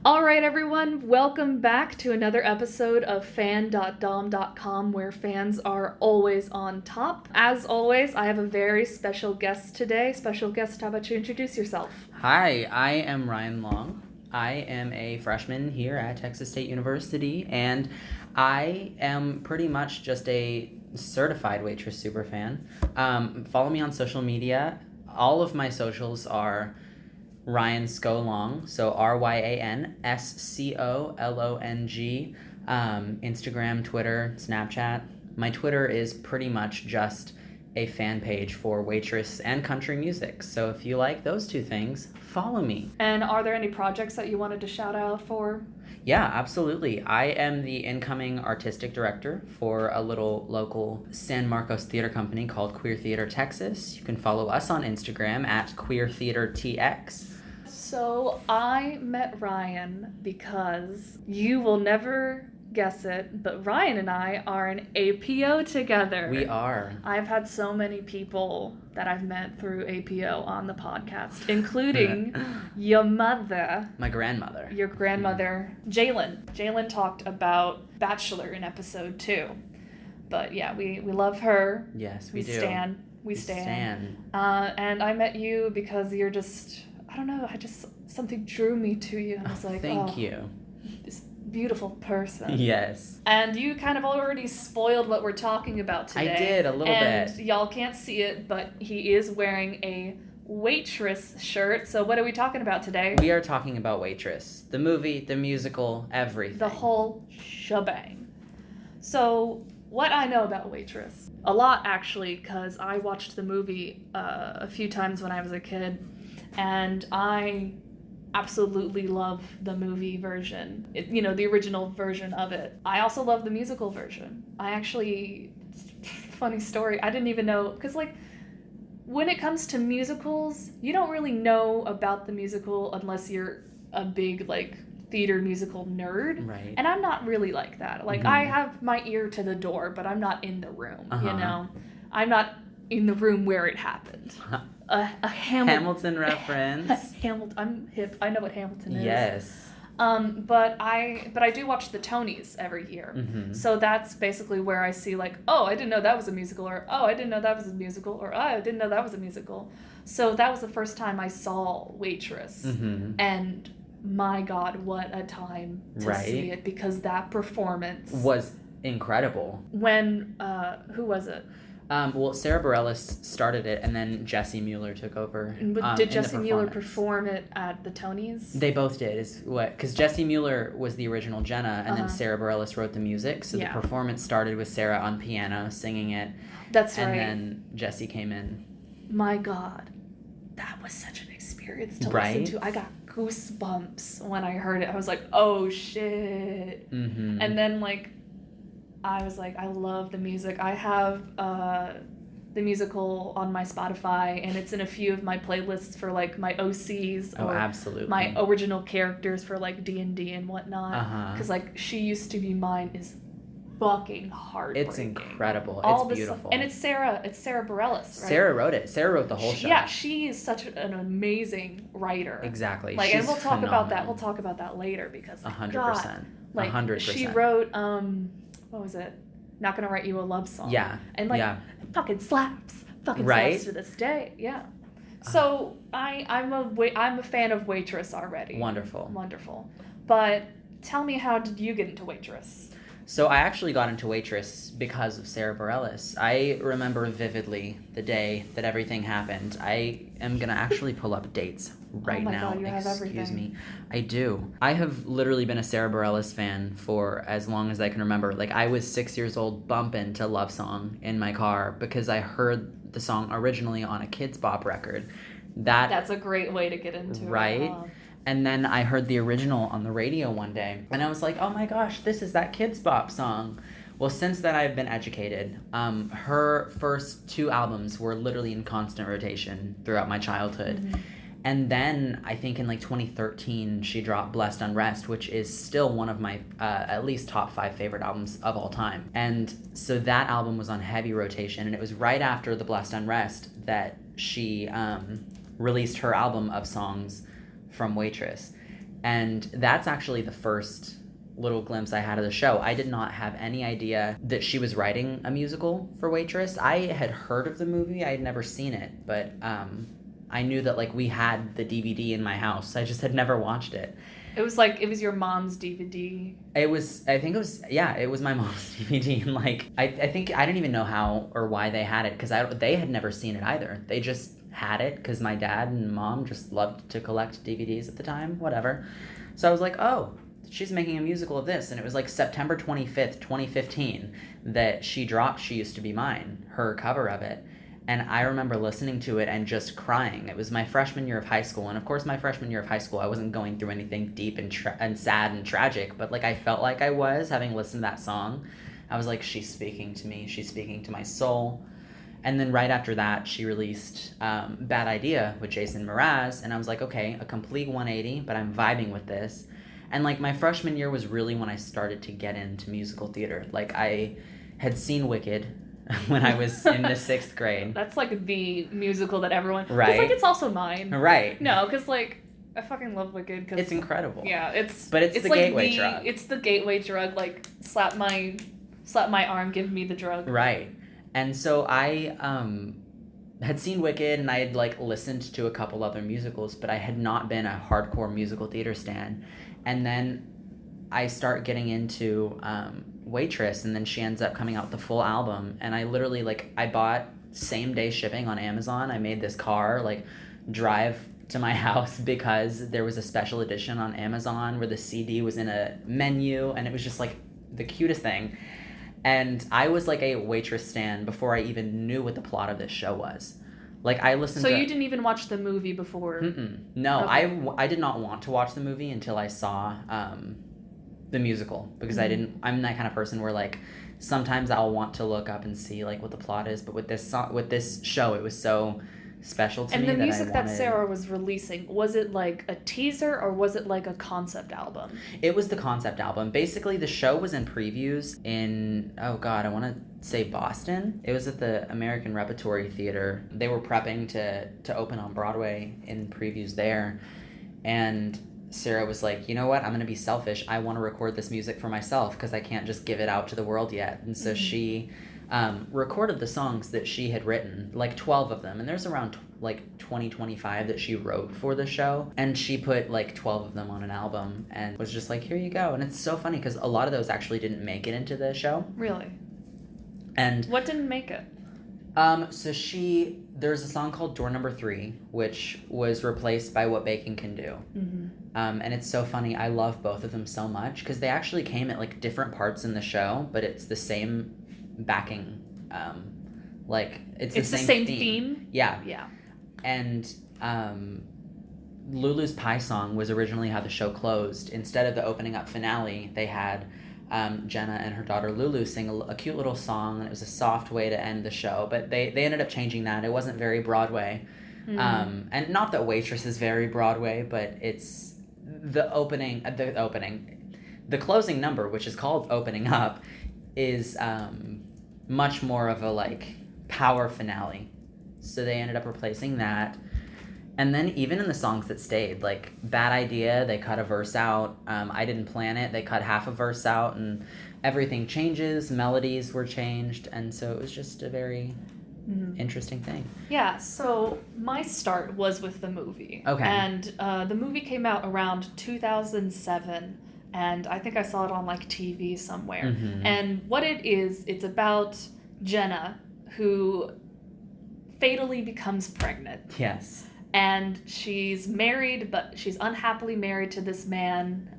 All right, everyone, welcome back to another episode of fan.dom.com, where fans are always on top. As always, I have a very special guest today. Special guest, how about you introduce yourself? Hi, I am Ryan Long. I am a freshman here at Texas State University, and I am pretty much just a certified Waitress superfan. Follow me on social media. All of my socials are Ryan Scolong, so RyanScolong, Instagram, Twitter, Snapchat. My Twitter is pretty much just a fan page for Waitress and country music, so if you like those two things, follow me. And are there any projects that you wanted to shout out for? Yeah, absolutely. I am the incoming artistic director for a little local San Marcos theater company called Queer Theater Texas. You can follow us on Instagram at QueerTheaterTX. So I met Ryan because you will never guess it, but Ryan and I are an APO together. We are. I've had so many people that I've met through APO on the podcast, including your mother. My grandmother. Your grandmother, Jalen. Jalen talked about Bachelor in episode 2. But yeah, we love her. Yes, we do. We stan. Stan. And I met you because you're just, I don't know, something drew me to you. And I was like, Thank you. This beautiful person. Yes. And you kind of already spoiled what we're talking about today. I did, a little bit. And y'all can't see it, but he is wearing a Waitress shirt. So what are we talking about today? We are talking about Waitress. The movie, the musical, everything. The whole shebang. So what I know about Waitress, a lot actually, because I watched the movie a few times when I was a kid, and I absolutely love the movie version, the original version of it. I also love the musical version. Funny story, I didn't even know, because when it comes to musicals, you don't really know about the musical unless you're a big theater musical nerd. Right. And I'm not really like that. I have my ear to the door, but I'm not in the room, I'm not in the room where it happened. A Hamilton reference. I'm hip. I know what Hamilton is. Yes. But I do watch the Tonys every year. Mm-hmm. So that's basically where I see I didn't know that was a musical, or I didn't know that was a musical, or I didn't know that was a musical. So that was the first time I saw Waitress. Mm-hmm. And my God, what a time to see it, because that performance was incredible. When who was it? Sarah Bareilles started it, and then Jessie Mueller took over. Did Jessie Mueller perform it at the Tonys? They both did. Because Jessie Mueller was the original Jenna, and then Sarah Bareilles wrote the music. So the performance started with Sarah on piano singing it. That's right. And then Jessie came in. My God, that was such an experience to listen to. I got goosebumps when I heard it. I was like, oh shit. Mm-hmm. And then I was like, I love the music. I have the musical on my Spotify, and it's in a few of my playlists for my OCs or absolutely. My original characters for D&D and whatnot. Because She Used to Be Mine is fucking heartbreaking. It's incredible. It's beautiful. And it's Sarah Bareilles, right? Sarah wrote it. Sarah wrote the whole show. Yeah, she is such an amazing writer. Exactly. And we'll talk phenomenal. about that. We'll talk about that later, because 100%. 100%. She wrote what was it? Not Gonna Write You a Love Song. Yeah. And it fucking slaps. Fucking right? slaps to this day. Yeah. So I'm a fan of Waitress already. Wonderful. But tell me, how did you get into Waitress? So I actually got into Waitress because of Sarah Bareilles. I remember vividly the day that everything happened. I am going to actually pull up dates right now. God, you have everything. Excuse me. I do. I have literally been a Sarah Bareilles fan for as long as I can remember. I was 6 years old bumping to Love Song in my car because I heard the song originally on a Kidz Bop record. That's a great way to get into it. Right? And then I heard the original on the radio one day, and I was like, oh my gosh, this is that Kidz Bop song. Well, since then I've been educated. Her first 2 albums were literally in constant rotation throughout my childhood. Mm-hmm. And then I think in 2013 she dropped Blessed Unrest, which is still one of my at least top 5 favorite albums of all time. And so that album was on heavy rotation, and it was right after the Blessed Unrest that she released her album of songs from Waitress. And that's actually the first little glimpse I had of the show. I did not have any idea that she was writing a musical for Waitress. I had heard of the movie. I had never seen it, but I knew that like we had the DVD in my house. I just had never watched it. It was your mom's DVD. It was my mom's DVD. And like, I think, I didn't even know how or why they had it, because they had never seen it either. They just had it because my dad and mom just loved to collect DVDs at the time, whatever. So I was like, oh, she's making a musical of this. And it was like September 25th, 2015 that she dropped She Used to Be Mine, her cover of it. And I remember listening to it and just crying. It was my freshman year of high school. And of course, my freshman year of high school, I wasn't going through anything deep and sad and tragic. But like, I felt like I was, having listened to that song. I was like, she's speaking to me. She's speaking to my soul. And then right after that, she released Bad Idea with Jason Mraz. And I was like, okay, a complete 180, but I'm vibing with this. And like, my freshman year was really when I started to get into musical theater. Like, I had seen Wicked when I was in the 6th grade. That's like the musical that everyone... Right. It's like, it's also mine. Right. No, because like, I fucking love Wicked. Cause, it's incredible. Yeah, it's the like gateway drug. It's the gateway drug, like, slap my arm, give me the drug. Right. And so I had seen Wicked, and I had like listened to a couple other musicals, but I had not been a hardcore musical theater stan. And then I start getting into Waitress, and then she ends up coming out with the full album, and I literally, like, I bought same day shipping on Amazon. I made this car like drive to my house because there was a special edition on Amazon where the CD was in a menu, and it was just like the cutest thing. And I was like a Waitress stan before I even knew what the plot of this show was. Like, I listened to... So you didn't even watch the movie before? No, okay. I did not want to watch the movie until I saw the musical, because I'm that kind of person where like sometimes I'll want to look up and see like what the plot is, but with this show, it was so special to me. And the music that Sarah was releasing, was it like a teaser or was it like a concept album? It was the concept album. Basically, the show was in previews in, oh God, I want to say Boston. It was at the American Repertory Theater. They were prepping to open on Broadway in previews there. And Sarah was like, you know what? I'm going to be selfish. I want to record this music for myself because I can't just give it out to the world yet. And so she recorded the songs that she had written, like 12 of them. And there's around like 25 that she wrote for the show. And she put like 12 of them on an album and was just like, here you go. And it's so funny because a lot of those actually didn't make it into the show. Really? And what didn't make it? So there's a song called Door Number 3, which was replaced by What Bacon Can Do. And it's so funny. I love both of them so much because they actually came at like different parts in the show, but it's the same backing. Like it's the same theme. Yeah. Yeah. And Lulu's Pie Song was originally how the show closed. Instead of the opening up finale, they had Jenna and her daughter Lulu sing a cute little song, and it was a soft way to end the show, but they ended up changing that. It wasn't very Broadway. And not that Waitress is very Broadway, but it's the closing number, which is called Opening Up, is much more of a like power finale. So they ended up replacing that. And then even in the songs that stayed, like Bad Idea, they cut a verse out. I Didn't Plan It, they cut half a verse out, and everything changes. Melodies were changed, and so it was just a very interesting thing. Yeah, so my start was with the movie. Okay. And the movie came out around 2007, and I think I saw it on like TV somewhere. And what it is, it's about Jenna, who fatally becomes pregnant. Yes. And she's married, but she's unhappily married to this man,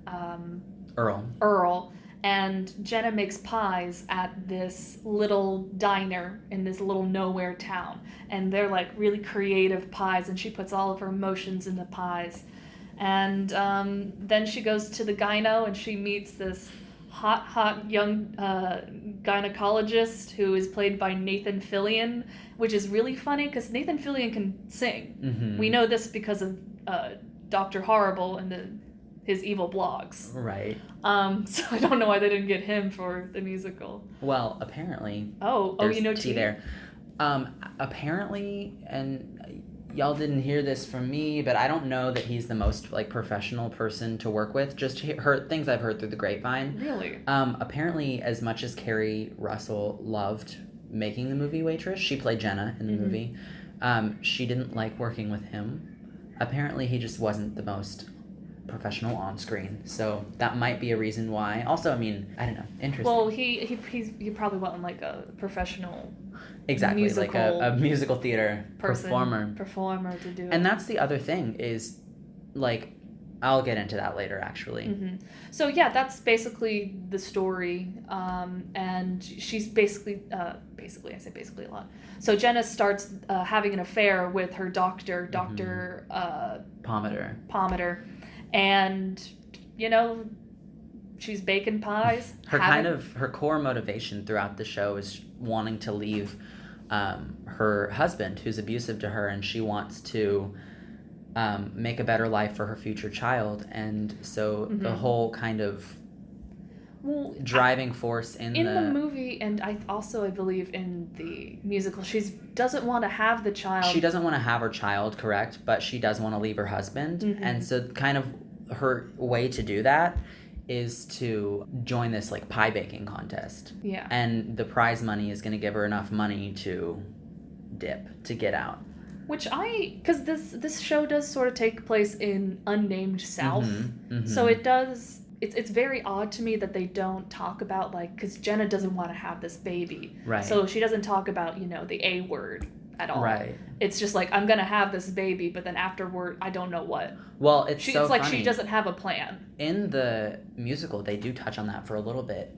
Earl. And Jenna makes pies at this little diner in this little nowhere town. And they're like really creative pies, and she puts all of her emotions into pies. And then she goes to the gyno, and she meets this hot young gynecologist who is played by Nathan Fillion, which is really funny because Nathan Fillion can sing. We know this because of Dr. Horrible and his evil blogs. Right. So I don't know why they didn't get him for the musical. Well, apparently. Oh, you know T there. Apparently, and y'all didn't hear this from me, but I don't know that he's the most like professional person to work with. Just things I've heard through the grapevine. Really? Apparently, as much as Carrie Russell loved making the movie Waitress, she played Jenna in the movie. She didn't like working with him. Apparently, he just wasn't the most professional on screen, so that might be a reason why. Also, I mean, I don't know, interesting. Well, he probably wasn't like a professional, exactly, musical like a musical theater performer to do it. And that's the other thing is, like, I'll get into that later, actually. So yeah, that's basically the story, and she's basically I say basically a lot. So Jenna starts having an affair with her doctor, Dr. Pomatter. And, you know, she's baking pies. Her core motivation throughout the show is wanting to leave her husband, who's abusive to her, and she wants to make a better life for her future child. And so the whole kind of driving force in the movie, and I believe in the musical, she doesn't want to have the child. She doesn't want to have her child, correct, but she does want to leave her husband. And so kind of her way to do that is to join this like pie baking contest. Yeah. And the prize money is going to give her enough money to get out. Which because this show does sort of take place in unnamed South. So it does. It's very odd to me that they don't talk about, like, because Jenna doesn't want to have this baby. Right. So she doesn't talk about, the A word at all. Right. It's just like, I'm going to have this baby, but then afterward, I don't know what. Well, it's so like funny. She doesn't have a plan. In the musical, they do touch on that for a little bit.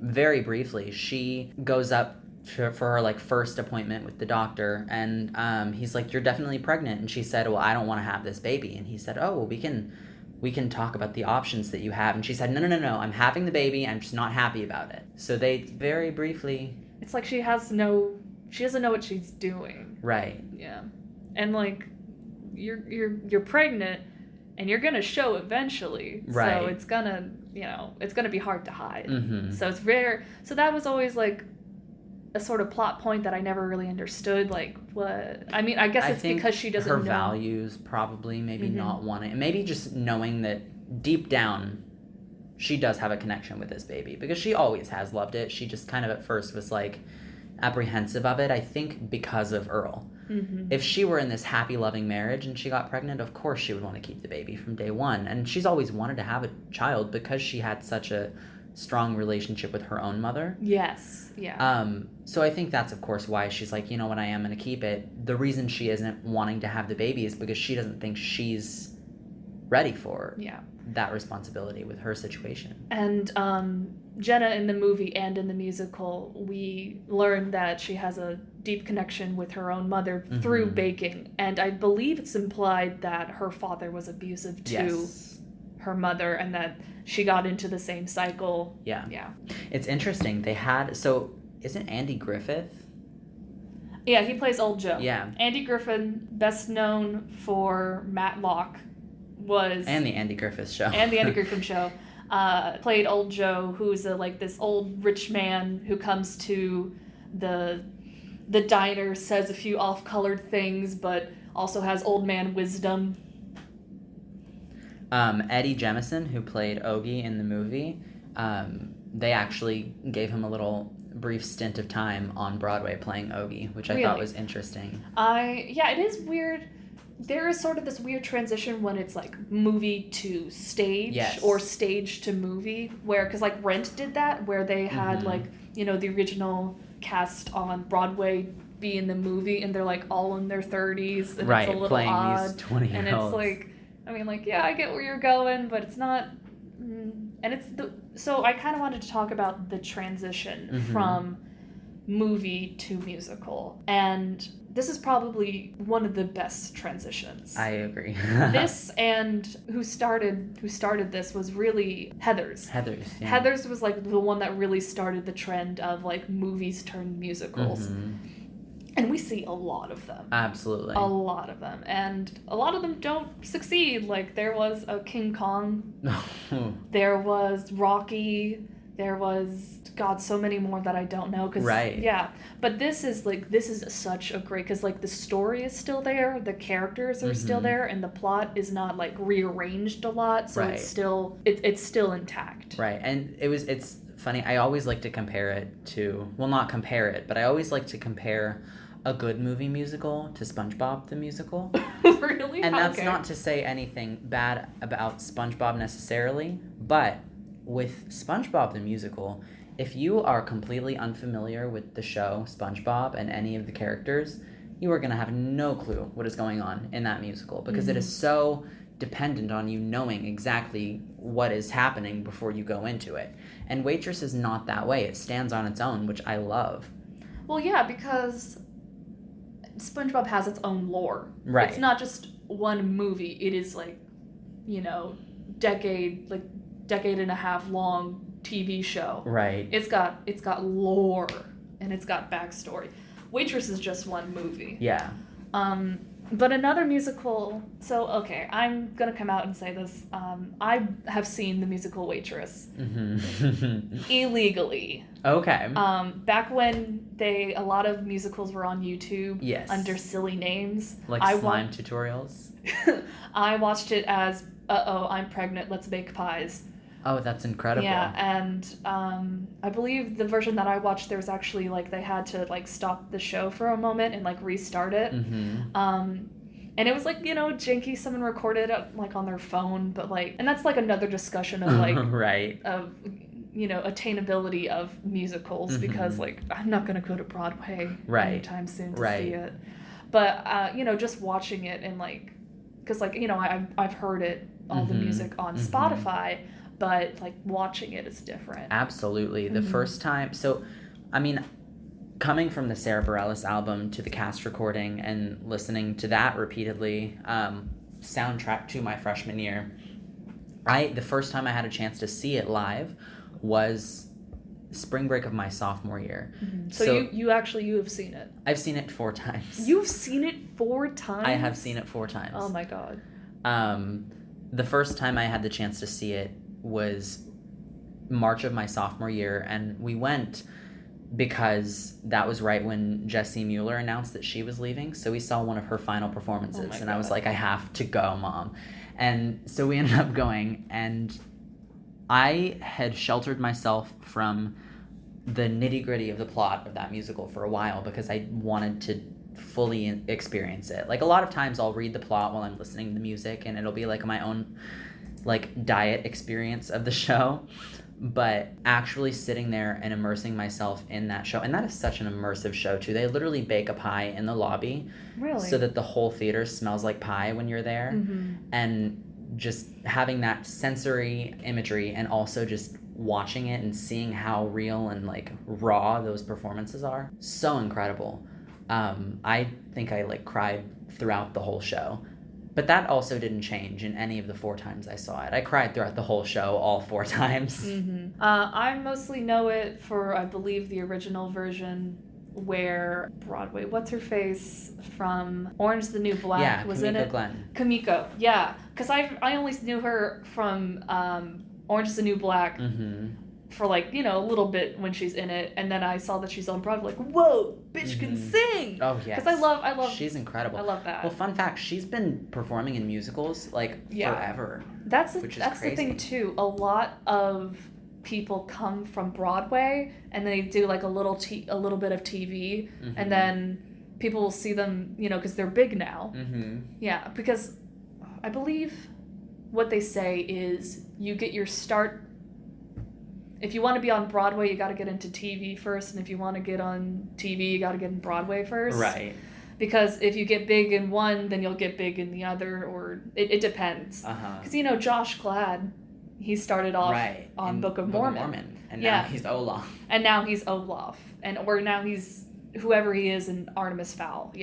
Very briefly, she goes up for her, like, first appointment with the doctor, and he's like, you're definitely pregnant. And she said, well, I don't want to have this baby. And he said, oh, well, we can talk about the options that you have. And she said, no, I'm having the baby. I'm just not happy about it. So they very briefly... It's like she doesn't know what she's doing. Right. Yeah. And, like, you're pregnant, and you're going to show eventually. Right. So it's going to, it's going to be hard to hide. So it's rare. So that was always, like, a sort of plot point that I never really understood, like, what... I mean, I guess it's because she doesn't know. Her values probably maybe not wanting... Maybe just knowing that deep down she does have a connection with this baby, because she always has loved it. She just kind of at first was, like, apprehensive of it, I think, because of Earl. If she were in this happy, loving marriage and she got pregnant, of course she would want to keep the baby from day one. And she's always wanted to have a child because she had such a strong relationship with her own mother. Yes, yeah. So I think that's, of course, why she's like, you know what, I am going to keep it. The reason she isn't wanting to have the baby is because she doesn't think she's ready for that responsibility with her situation. And Jenna in the movie and in the musical, we learn that she has a deep connection with her own mother through baking. And I believe it's implied that her father was abusive to her mother, and that she got into the same cycle. Yeah. It's interesting. Isn't Andy Griffith? Yeah, he plays Old Joe. Yeah. Andy Griffith, best known for Matlock, and the Andy Griffith Show. Played Old Joe, who's this old rich man who comes to the diner, says a few off-colored things, but also has old man wisdom. Eddie Jemison, who played Ogie in the movie, they actually gave him a little brief stint of time on Broadway playing Ogie, which I thought was interesting. It is weird. There is sort of this weird transition when it's like movie to stage or stage to movie, where, because like Rent did that, where they had the original cast on Broadway be in the movie, and they're like all in their 30s, and it's a little playing odd. These 20-year-olds. And it's like, I mean, like, yeah, I get where you're going, but it's not. And so I kind of wanted to talk about the transition from movie to musical, and this is probably one of the best transitions. I agree. This, and who started this was really Heathers. Yeah. Heathers was like the one that really started the trend of like movies turned musicals. And we see a lot of them. Absolutely. A lot of them. And a lot of them don't succeed. Like, there was a King Kong. There was Rocky. There was, God, so many more that I don't know. Right. Yeah. But this is such a great, because like the story is still there, the characters are still there, and the plot is not like rearranged a lot. So it's still, it's still intact. Right. And it's funny. I always like to compare it to, well, not compare it, but I always like to compare a good movie musical to SpongeBob the musical. Really? And that's not to say anything bad about SpongeBob necessarily, but with SpongeBob the musical, if you are completely unfamiliar with the show SpongeBob and any of the characters, you are going to have no clue what is going on in that musical, because it is so dependent on you knowing exactly what is happening before you go into it. And Waitress is not that way. It stands on its own, which I love. Well, yeah, because SpongeBob has its own lore. Right. It's not just one movie. It is like, decade and a half long TV show. Right. It's got lore and it's got backstory. Waitress is just one movie. Yeah. But another musical. So okay, I'm gonna come out and say this. I have seen the musical Waitress illegally. Okay. Back when a lot of musicals were on YouTube. Yes. Under silly names. Like slime tutorials. I watched it as I'm pregnant. Let's bake pies. Oh, that's incredible. Yeah, and I believe the version that I watched, there was actually, like, they had to, like, stop the show for a moment and, like, restart it. And it was, like, janky. Someone recorded it, like, on their phone, but, like, and that's, like, another discussion of, like, right. Of, attainability of musicals, because, like, I'm not going to go to Broadway anytime soon to see it. But, just watching it and, like, because, like, I've heard it, all the music on Spotify, but like watching it is different. Absolutely. The first time, so I mean, coming from the Sarah Bareilles album to the cast recording and listening to that repeatedly, soundtrack to my freshman year, the first time I had a chance to see it live was spring break of my sophomore year. So you have seen it. I've seen it 4 times. You've seen it 4 times? I have seen it 4 times. Oh my God. The first time I had the chance to see it was March of my sophomore year, and we went because that was right when Jessie Mueller announced that she was leaving, so we saw one of her final performances, and I was like, I have to go, Mom. And so we ended up going, and I had sheltered myself from the nitty-gritty of the plot of that musical for a while because I wanted to fully experience it. Like, a lot of times I'll read the plot while I'm listening to the music, and it'll be like my own like diet experience of the show, but actually sitting there and immersing myself in that show, and that is such an immersive show too. They literally bake a pie in the lobby, so that the whole theater smells like pie when you're there, and just having that sensory imagery and also just watching it and seeing how real and like raw those performances are, so incredible. I think I like cried throughout the whole show. But that also didn't change in any of the 4 times I saw it. I cried throughout the whole show all 4 times. I mostly know it for, I believe, the original version where Broadway, what's her face from Orange is the New Black was in it. Kamiko, yeah. Because I only knew her from Orange is the New Black for like, a little bit when she's in it, and then I saw that she's on Broadway, like, whoa, bitch can sing! Oh, yes. Because I love... She's incredible. I love that. Well, fun fact, she's been performing in musicals, like, forever. That's the thing, too. A lot of people come from Broadway, and they do, like, a little bit of TV, and then people will see them, because they're big now. Yeah, because I believe what they say is you get your start... If you want to be on Broadway, you got to get into TV first, and if you want to get on TV, you got to get in Broadway first. Right. Because if you get big in one, then you'll get big in the other, or it depends. Because, Josh Glad, he started off on Book of Mormon. And now he's Olaf. And now he's Olaf. Or now he's whoever he is in Artemis Fowl,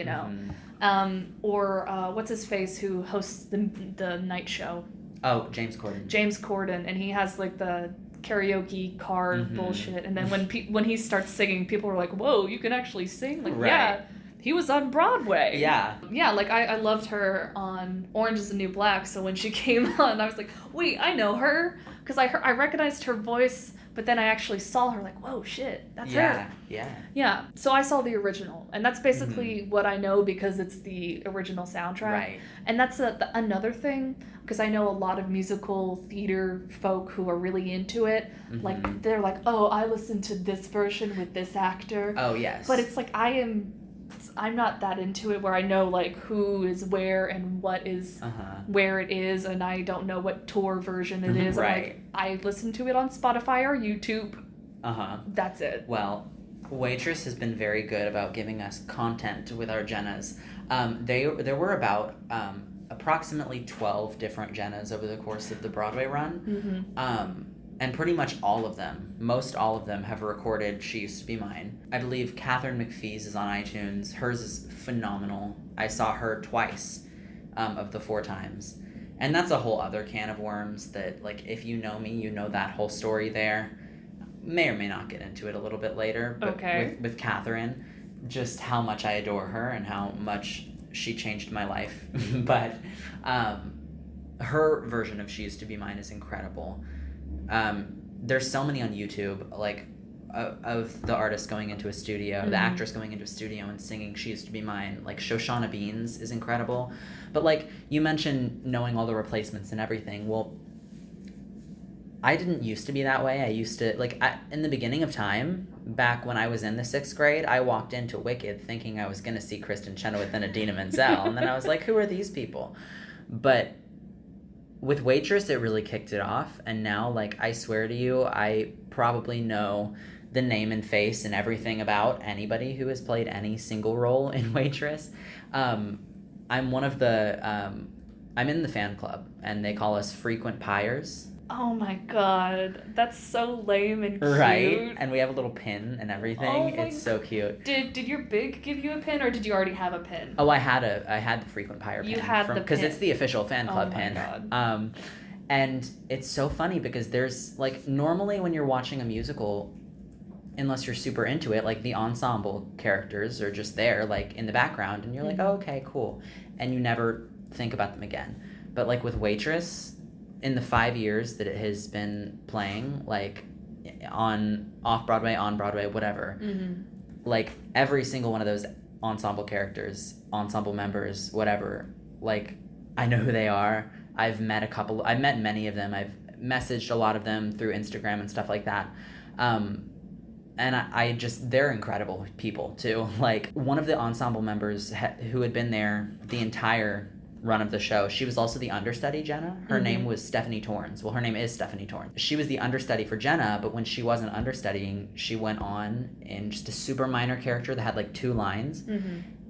Or what's his face who hosts the night show? Oh, James Corden. James Corden, and he has like the karaoke card bullshit, and then when he starts singing, people are like, whoa, you can actually sing? Like, yeah, he was on Broadway. Yeah, like I loved her on Orange is the New Black, so when she came on, I was like, wait, I know her, because I recognized her voice, but then I actually saw her like, whoa, shit, that's her. Yeah, yeah. Yeah, so I saw the original, and that's basically what I know because it's the original soundtrack. Right. And that's another thing, because I know a lot of musical theater folk who are really into it. Like, they're like, oh, I listened to this version with this actor. Oh, yes. But it's like, I'm not that into it where I know, like, who is where and what is where it is, and I don't know what tour version it is. Right. I listen to it on Spotify or YouTube. That's it. Well, Waitress has been very good about giving us content with our Jennas. There were about approximately 12 different Jennas over the course of the Broadway run. And pretty much most all of them have recorded She Used to Be Mine. I believe Catherine McPhee's is on iTunes. Hers is phenomenal. I saw her twice of the 4 times. And that's a whole other can of worms that, like, if you know me, you know that whole story there. May or may not get into it a little bit later. But with Catherine, just how much I adore her and how much she changed my life. But her version of She Used to Be Mine is incredible. There's so many on YouTube, like, of the artist going into a studio, the actress going into a studio and singing She Used to Be Mine. Like, Shoshana Beans is incredible. But, like, you mentioned knowing all the replacements and everything. Well, I didn't used to be that way. I used to, like, in the beginning of time, back when I was in the 6th grade, I walked into Wicked thinking I was going to see Kristen Chenoweth and Idina Menzel. And then I was like, who are these people? But with Waitress, it really kicked it off, and now, like, I swear to you, I probably know the name and face and everything about anybody who has played any single role in Waitress. I'm one of the, I'm in the fan club, and they call us frequent pyres. Oh my god, that's so lame and cute. Right, and we have a little pin and everything. Oh it's so cute. Did your big give you a pin, or did you already have a pin? Oh, I had the frequent pyre pin. You had the pin. Because it's the official fan club pin. Oh my god. And it's so funny because there's, like, normally when you're watching a musical, unless you're super into it, like, the ensemble characters are just there, like, in the background, and you're like, oh, okay, cool. And you never think about them again. But, like, with Waitress, in the 5 years that it has been playing, like, on off-Broadway, on-Broadway, whatever, like, every single one of those ensemble characters, ensemble members, whatever, like, I know who they are. I've met many of them. I've messaged a lot of them through Instagram and stuff like that. And they're incredible people too. Like, one of the ensemble members who had been there the entire run of the show, she was also the understudy Jenna. Her name was Stephanie Torrens. Well, her name is Stephanie Torrens. She was the understudy for Jenna, but when she wasn't understudying, she went on in just a super minor character that had, like, 2 lines.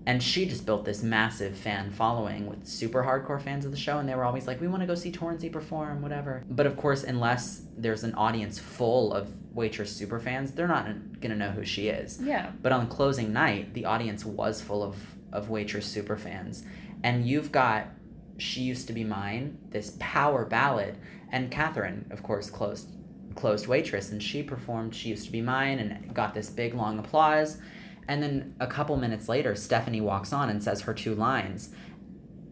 And she just built this massive fan following with super hardcore fans of the show, and they were always like, we want to go see Torrensy perform, whatever. But of course, unless there's an audience full of Waitress super fans, they're not going to know who she is. Yeah. But on closing night, the audience was full of Waitress super fans. And you've got She Used to Be Mine, this power ballad, and Catherine, of course, closed Waitress, and she performed She Used to Be Mine and got this big, long applause. And then a couple minutes later, Stephanie walks on and says her 2 lines.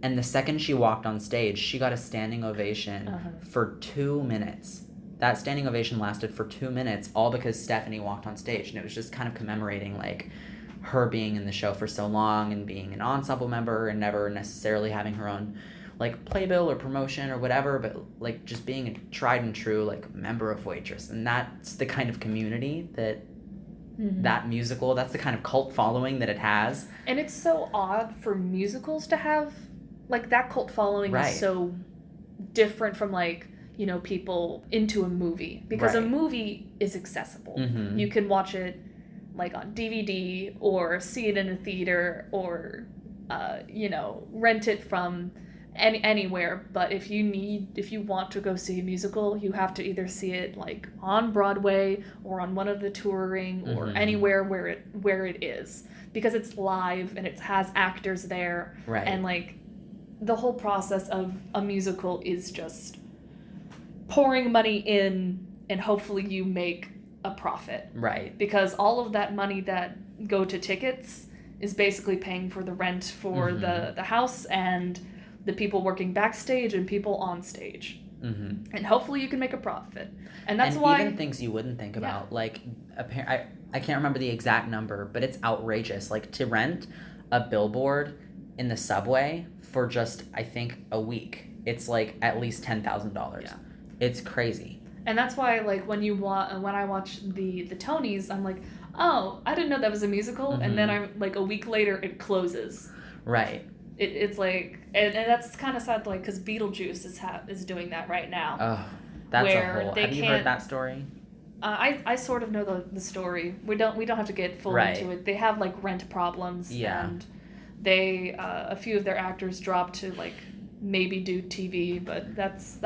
And the second she walked on stage, she got a standing ovation for 2 minutes. That standing ovation lasted for 2 minutes, all because Stephanie walked on stage. And it was just kind of commemorating, like, her being in the show for so long and being an ensemble member and never necessarily having her own, like, playbill or promotion or whatever, but, like, just being a tried and true, like, member of Waitress. And that's the kind of community that that musical, that's the kind of cult following that it has. And it's so odd for musicals to have, like, that cult following is so different from, like, you know, people into a movie. Because a movie is accessible. You can watch it, like, on DVD or see it in a theater or, you know, rent it from anywhere. But if you want to go see a musical, you have to either see it, like, on Broadway or on one of the touring or anywhere where it is, because it's live and it has actors there. And, like, the whole process of a musical is just pouring money in and hopefully you make a profit. Because all of that money that go to tickets is basically paying for the rent for the house and the people working backstage and people on stage. Mm-hmm. And hopefully you can make a profit. And that's and why... even things you wouldn't think about. Like, I can't remember the exact number, but it's outrageous. Like, to rent a billboard in the subway for just, I think, a week, it's like at least $10,000. Yeah. It's crazy. And that's why, like, when I watch the Tonys, I'm like, oh, I didn't know that was a musical. Mm-hmm. And then I'm like, a week later, it closes. Right. It's like, and that's kind of sad, like, because Beetlejuice is doing that right now. Oh, that's where a whole... they Have you can't- heard that story? I sort of know the story. We don't have to get full Right. into it. They have like rent problems, Yeah. and they a few of their actors dropped to like maybe do TV, but that's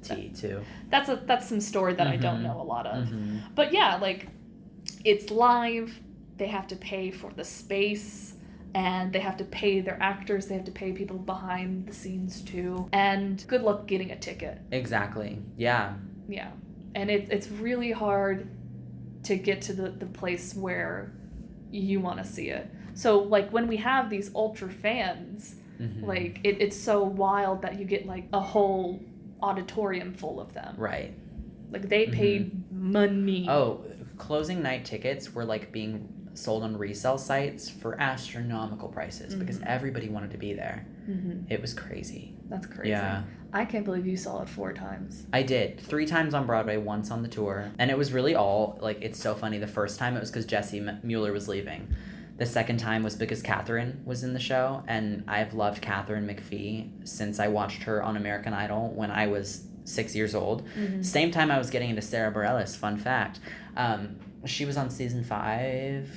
tea too. that's some story that I don't Mhm. know a lot of. Mm-hmm. But yeah, like, it's live. They have to pay for the space, and they have to pay their actors. They have to pay people behind the scenes too. And good luck getting a ticket. Exactly. Yeah. Yeah. And it's really hard to get to the place where you want to see it. So, like, when we have these ultra fans, Mm-hmm. like, it's so wild that you get, like, a whole auditorium full of them. Right. Like, they paid money. Oh, closing night tickets were like being sold on resale sites for astronomical prices because everybody wanted to be there. Mm-hmm. It was crazy. That's crazy. Yeah. I can't believe you saw it 4 times. I did. 3 times on Broadway, once on the tour. And it was really all, like, it's so funny. The first time it was because Jessie Mueller was leaving. The second time was because Catherine was in the show. And I've loved Catherine McPhee since I watched her on American Idol when I was 6 years old. Mm-hmm. Same time I was getting into Sarah Bareilles, fun fact. She was on season 5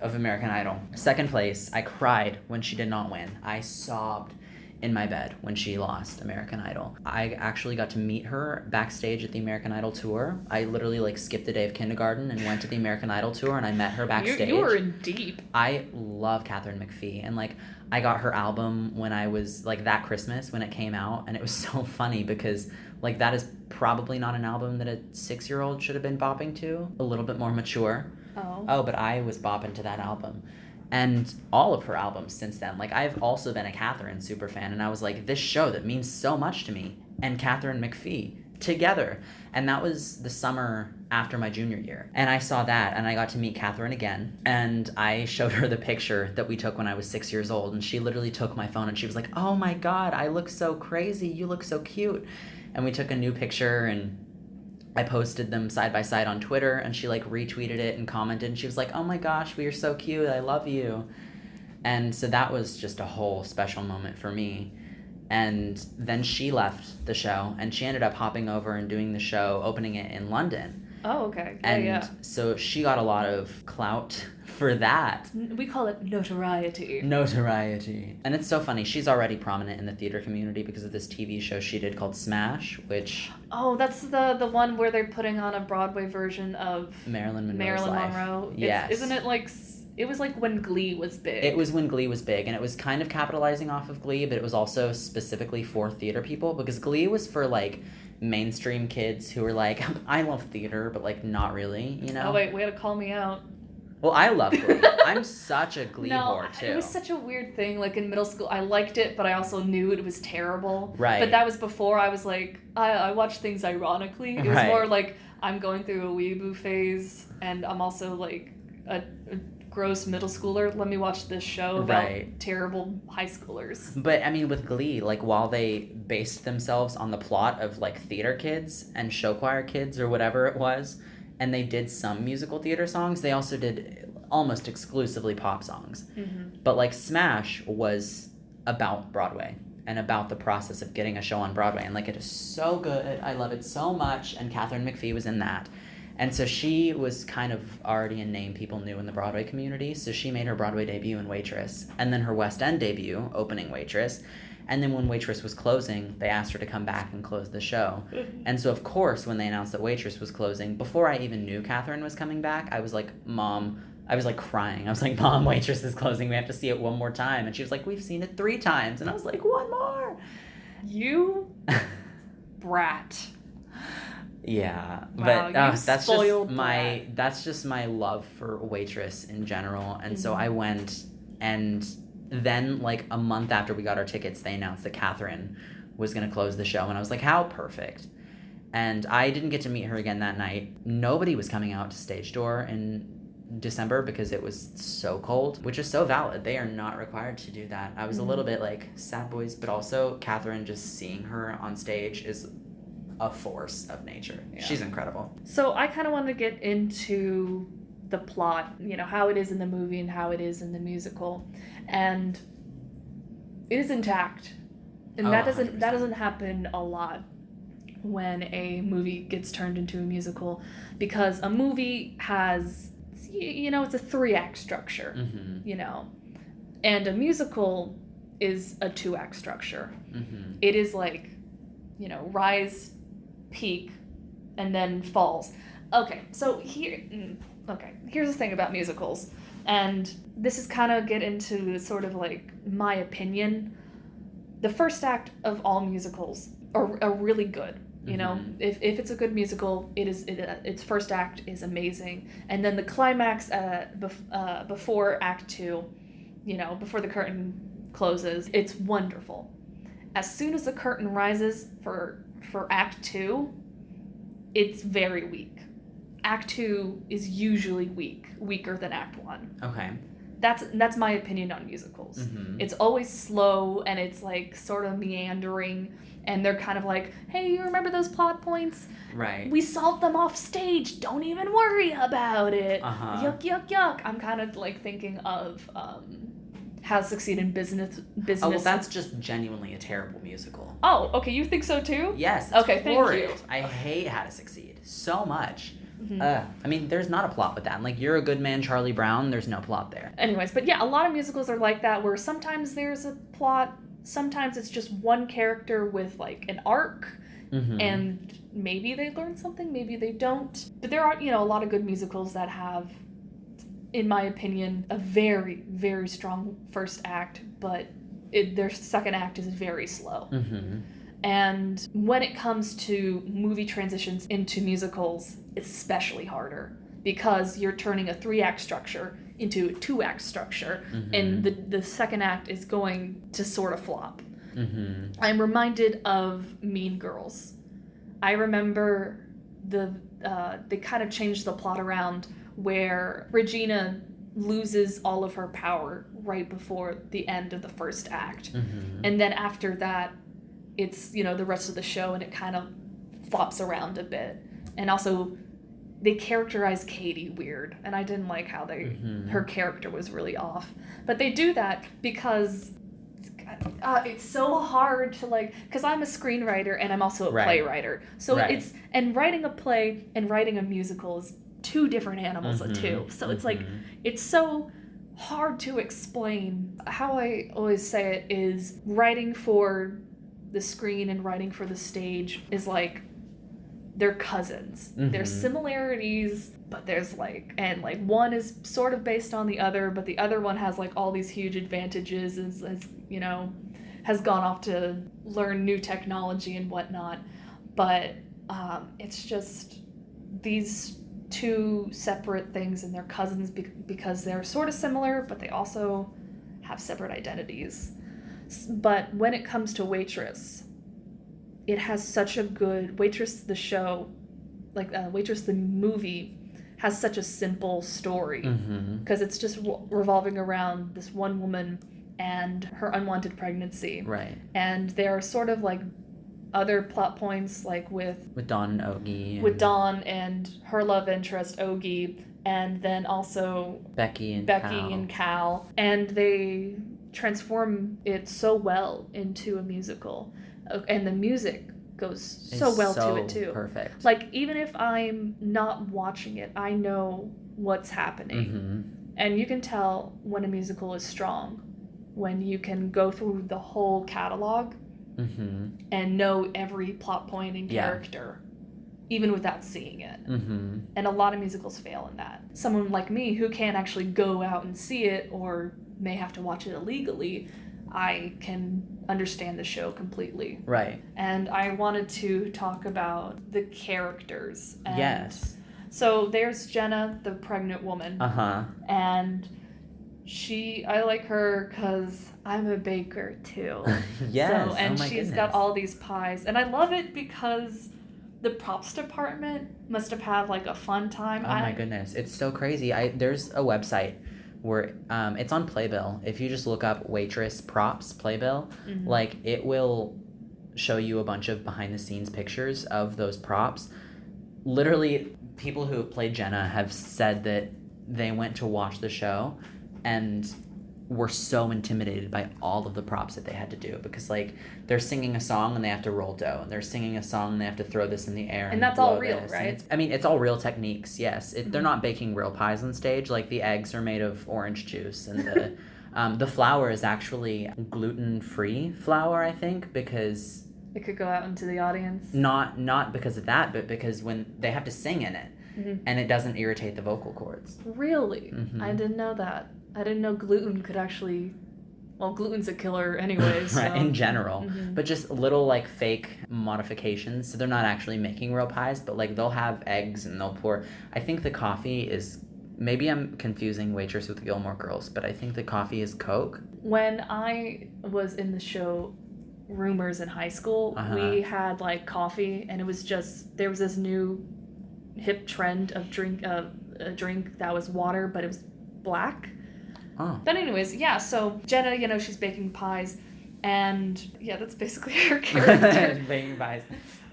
of American Idol. Second place, I cried when she did not win. I sobbed in my bed when she lost American Idol. I actually got to meet her backstage at the American Idol tour. I literally, like, skipped the day of kindergarten and went to the American Idol tour, and I met her backstage. You were in deep. I love Catherine McPhee, and, like, I got her album when I was, like, that Christmas when it came out, and it was so funny because, like, that is probably not an album that a 6-year-old should have been bopping to. A little bit more mature. Oh, but I was bopping to that album. And all of her albums since then. Like, I've also been a Catherine super fan, and I was like, this show that means so much to me and Catherine McPhee together. And that was the summer after my junior year. And I saw that, and I got to meet Catherine again. And I showed her the picture that we took when I was 6 years old, and she literally took my phone, and she was like, oh my God, I look so crazy. You look so cute. And we took a new picture, and I posted them side by side on Twitter, and she, like, retweeted it and commented, and she was like, oh my gosh, we are so cute, I love you. And so that was just a whole special moment for me. And then she left the show, and she ended up hopping over and doing the show, opening it in London. Oh, okay. And so she got a lot of clout for that. We call it notoriety. Notoriety. And it's so funny. She's already prominent in the theater community because of this TV show she did called Smash, which... Oh, that's the one where they're putting on a Broadway version of Marilyn Monroe's life. Monroe. Yes. Isn't it like... It was like when Glee was big. It was when Glee was big, and it was kind of capitalizing off of Glee, but it was also specifically for theater people, because Glee was for, like, mainstream kids who were like, I love theater, but, like, not really, you know? Oh, wait, way to call me out. Well, I love Glee. I'm such a Glee whore, too. It was such a weird thing. Like, in middle school, I liked it, but I also knew it was terrible. Right. But that was before I was like, I watched things ironically. It was more like, I'm going through a weeaboo phase, and I'm also, like, a gross middle schooler. Let me watch this show about terrible high schoolers. But, I mean, with Glee, like, while they based themselves on the plot of, like, theater kids and show choir kids or whatever it was, and they did some musical theater songs, they also did almost exclusively pop songs. Mm-hmm. But, like, Smash was about Broadway and about the process of getting a show on Broadway. And, like, it is so good. I love it so much. And Catherine McPhee was in that. And so she was kind of already a name people knew in the Broadway community. So she made her Broadway debut in Waitress. And then her West End debut, opening Waitress. And then when Waitress was closing, they asked her to come back and close the show. And so, of course, when they announced that Waitress was closing, before I even knew Catherine was coming back, I was like, Mom... I was, like, crying. I was like, Mom, Waitress is closing. We have to see it one more time. And she was like, we've seen it 3 times. And I was like, one more. You brat. Yeah, wow, but that's just my love for Waitress in general. And so I went, and then, like, a month after we got our tickets, they announced that Catherine was going to close the show. And I was like, how perfect. And I didn't get to meet her again that night. Nobody was coming out to Stage Door in December because it was so cold, which is so valid. They are not required to do that. I was a little bit like, sad boys, but also Catherine, just seeing her on stage is a force of nature. Yeah. She's incredible. So I kind of want to get into the plot, you know, how it is in the movie and how it is in the musical. And it is intact. And that doesn't happen a lot when a movie gets turned into a musical, because a movie has, you know, it's a 3-act structure, you know, and a musical is a 2-act structure. It is like, you know, rise, peak, and then falls. Here's the thing about musicals, and this is kind of get into sort of like my opinion. The first act of all musicals are really good. You know, if it's a good musical, its first act is amazing, and then the climax before Act 2, you know, before the curtain closes, it's wonderful. As soon as the curtain rises for Act 2, it's very weak. Act 2 is usually weaker than Act 1. Okay. That's my opinion on musicals. It's always slow, and it's like sort of meandering. And they're kind of like, hey, you remember those plot points? Right. We solved them off stage. Don't even worry about it. Yuck, yuck, yuck. I'm kind of like thinking of How to Succeed in Business. Oh, well, that's just genuinely a terrible musical. Oh, okay. You think so too? Yes. Okay, thank you. I hate How to Succeed so much. I mean, there's not a plot with that. Like, You're a Good Man, Charlie Brown, there's no plot there. Anyways, but yeah, a lot of musicals are like that, where sometimes there's a plot, sometimes it's just one character with like an arc, and maybe they learn something, maybe they don't. But there are, you know, a lot of good musicals that have, in my opinion, a very, very strong first act, but their second act is very slow. And when it comes to movie transitions into musicals, it's especially harder, because you're turning a 3-act structure into a 2-act structure, and the second act is going to sort of flop. I'm reminded of Mean Girls. I remember they kind of changed the plot around where Regina loses all of her power right before the end of the first act. And then after that, it's, you know, the rest of the show, and it kind of flops around a bit. And also, they characterize Katie weird, and I didn't like how her character was really off. But they do that because it's so hard to, like, because I'm a screenwriter and I'm also a playwriter. So and writing a play and writing a musical is 2 different animals too. So it's like, it's so hard to explain. How I always say it is, writing for the screen and writing for the stage is like, they're cousins. There's similarities, but there's like, and like one is sort of based on the other, but the other one has like all these huge advantages, as you know, has gone off to learn new technology and whatnot. But it's just these 2 separate things, and they're cousins because they're sort of similar, but they also have separate identities. But when it comes to Waitress, it has such a good... Waitress the show, like Waitress the movie, has such a simple story, because it's just revolving around this one woman and her unwanted pregnancy. Right. And there are sort of like other plot points, like with Dawn and Ogie. With Dawn and her love interest, Ogie, and then also Becky and Cal. And they transform it so well into a musical. And the music goes so well to it too. Perfect. Like, even if I'm not watching it, I know what's happening. And you can tell when a musical is strong when you can go through the whole catalog and know every plot point and character, even without seeing it. And a lot of musicals fail in that. Someone like me, who can't actually go out and see it, or may have to watch it illegally, I can understand the show completely. Right. And I wanted to talk about the characters. And yes. So there's Jenna, the pregnant woman. And I like her because I'm a baker too. Yes. So, and oh my she's goodness. got all these pies. And I love it because the props department must have had like a fun time. Oh my goodness, it's so crazy. There's a website where it's on Playbill. If you just look up Waitress props Playbill, Mhm. like it will show you a bunch of behind the scenes pictures of those props. Literally, people who have played Jenna have said that they went to watch the show and were so intimidated by all of the props that they had to do, because like they're singing a song and they have to roll dough, and they're singing a song and they have to throw this in the air, And that's all real, this. right? It's all real techniques. Yes, they're Mhm. not baking real pies on stage. Like the eggs are made of orange juice, and the flour is actually gluten-free flour, I think, because It could go out into the audience. not because of that, but because when they have to sing in it, Mhm. and it doesn't irritate the vocal cords. Really? Mhm. I didn't know that. I didn't know gluten could actually. Well, gluten's a killer anyways. Right, So. in general. Mhm. But just little like fake modifications. So they're not actually making real pies, but like they'll have eggs and they'll pour. I think the coffee is. Maybe I'm confusing Waitress with Gilmore Girls, but I think the coffee is Coke. When I was in the show Rumors in high school, we had like coffee, and it was just there was this new hip trend of a drink that was water, but it was black. Oh. But anyways, yeah. So Jenna, she's baking pies, and yeah, that's basically her character. Baking pies.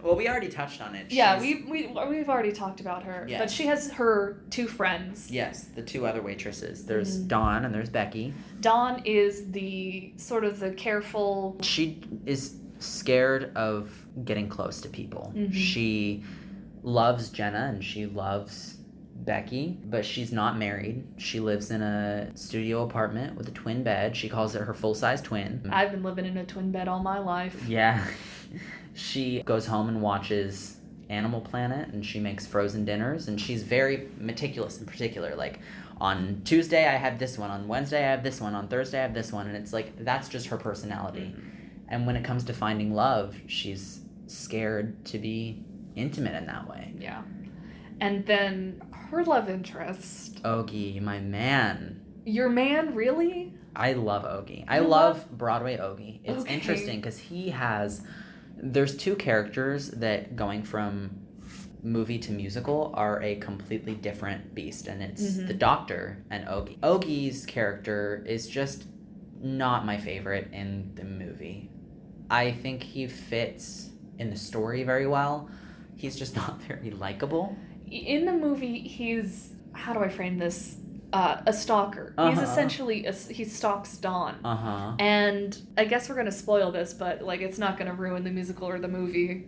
Well, we already touched on it. Yeah, we've already talked about her. Yes. But she has her two friends. Yes, the two other waitresses. There's Dawn and there's Becky. Dawn is the sort of the careful. She is scared of getting close to people. Mhm. She loves Jenna and she loves Becky, but she's not married. She lives in a studio apartment with a twin bed. She calls it her full-size twin. I've been living in a twin bed all my life. Yeah. She goes home and watches Animal Planet, and she makes frozen dinners, and she's very meticulous in particular. Like, on Tuesday I have this one, on Wednesday I have this one, on Thursday I have this one, and it's like, that's just her personality. Mm-hmm. And when it comes to finding love, she's scared to be intimate in that way. Yeah. And then her love interest. Ogie, my man. Your man, really? I love Ogie. I love Broadway Ogie. It's interesting because there's two characters that, going from movie to musical, are a completely different beast, and it's the Doctor and Ogie. Ogie's character is just not my favorite in the movie. I think he fits in the story very well. He's just not very likable. In the movie, he's, how do I frame this? A stalker. He's essentially, he stalks Dawn. And I guess we're going to spoil this, but like it's not going to ruin the musical or the movie,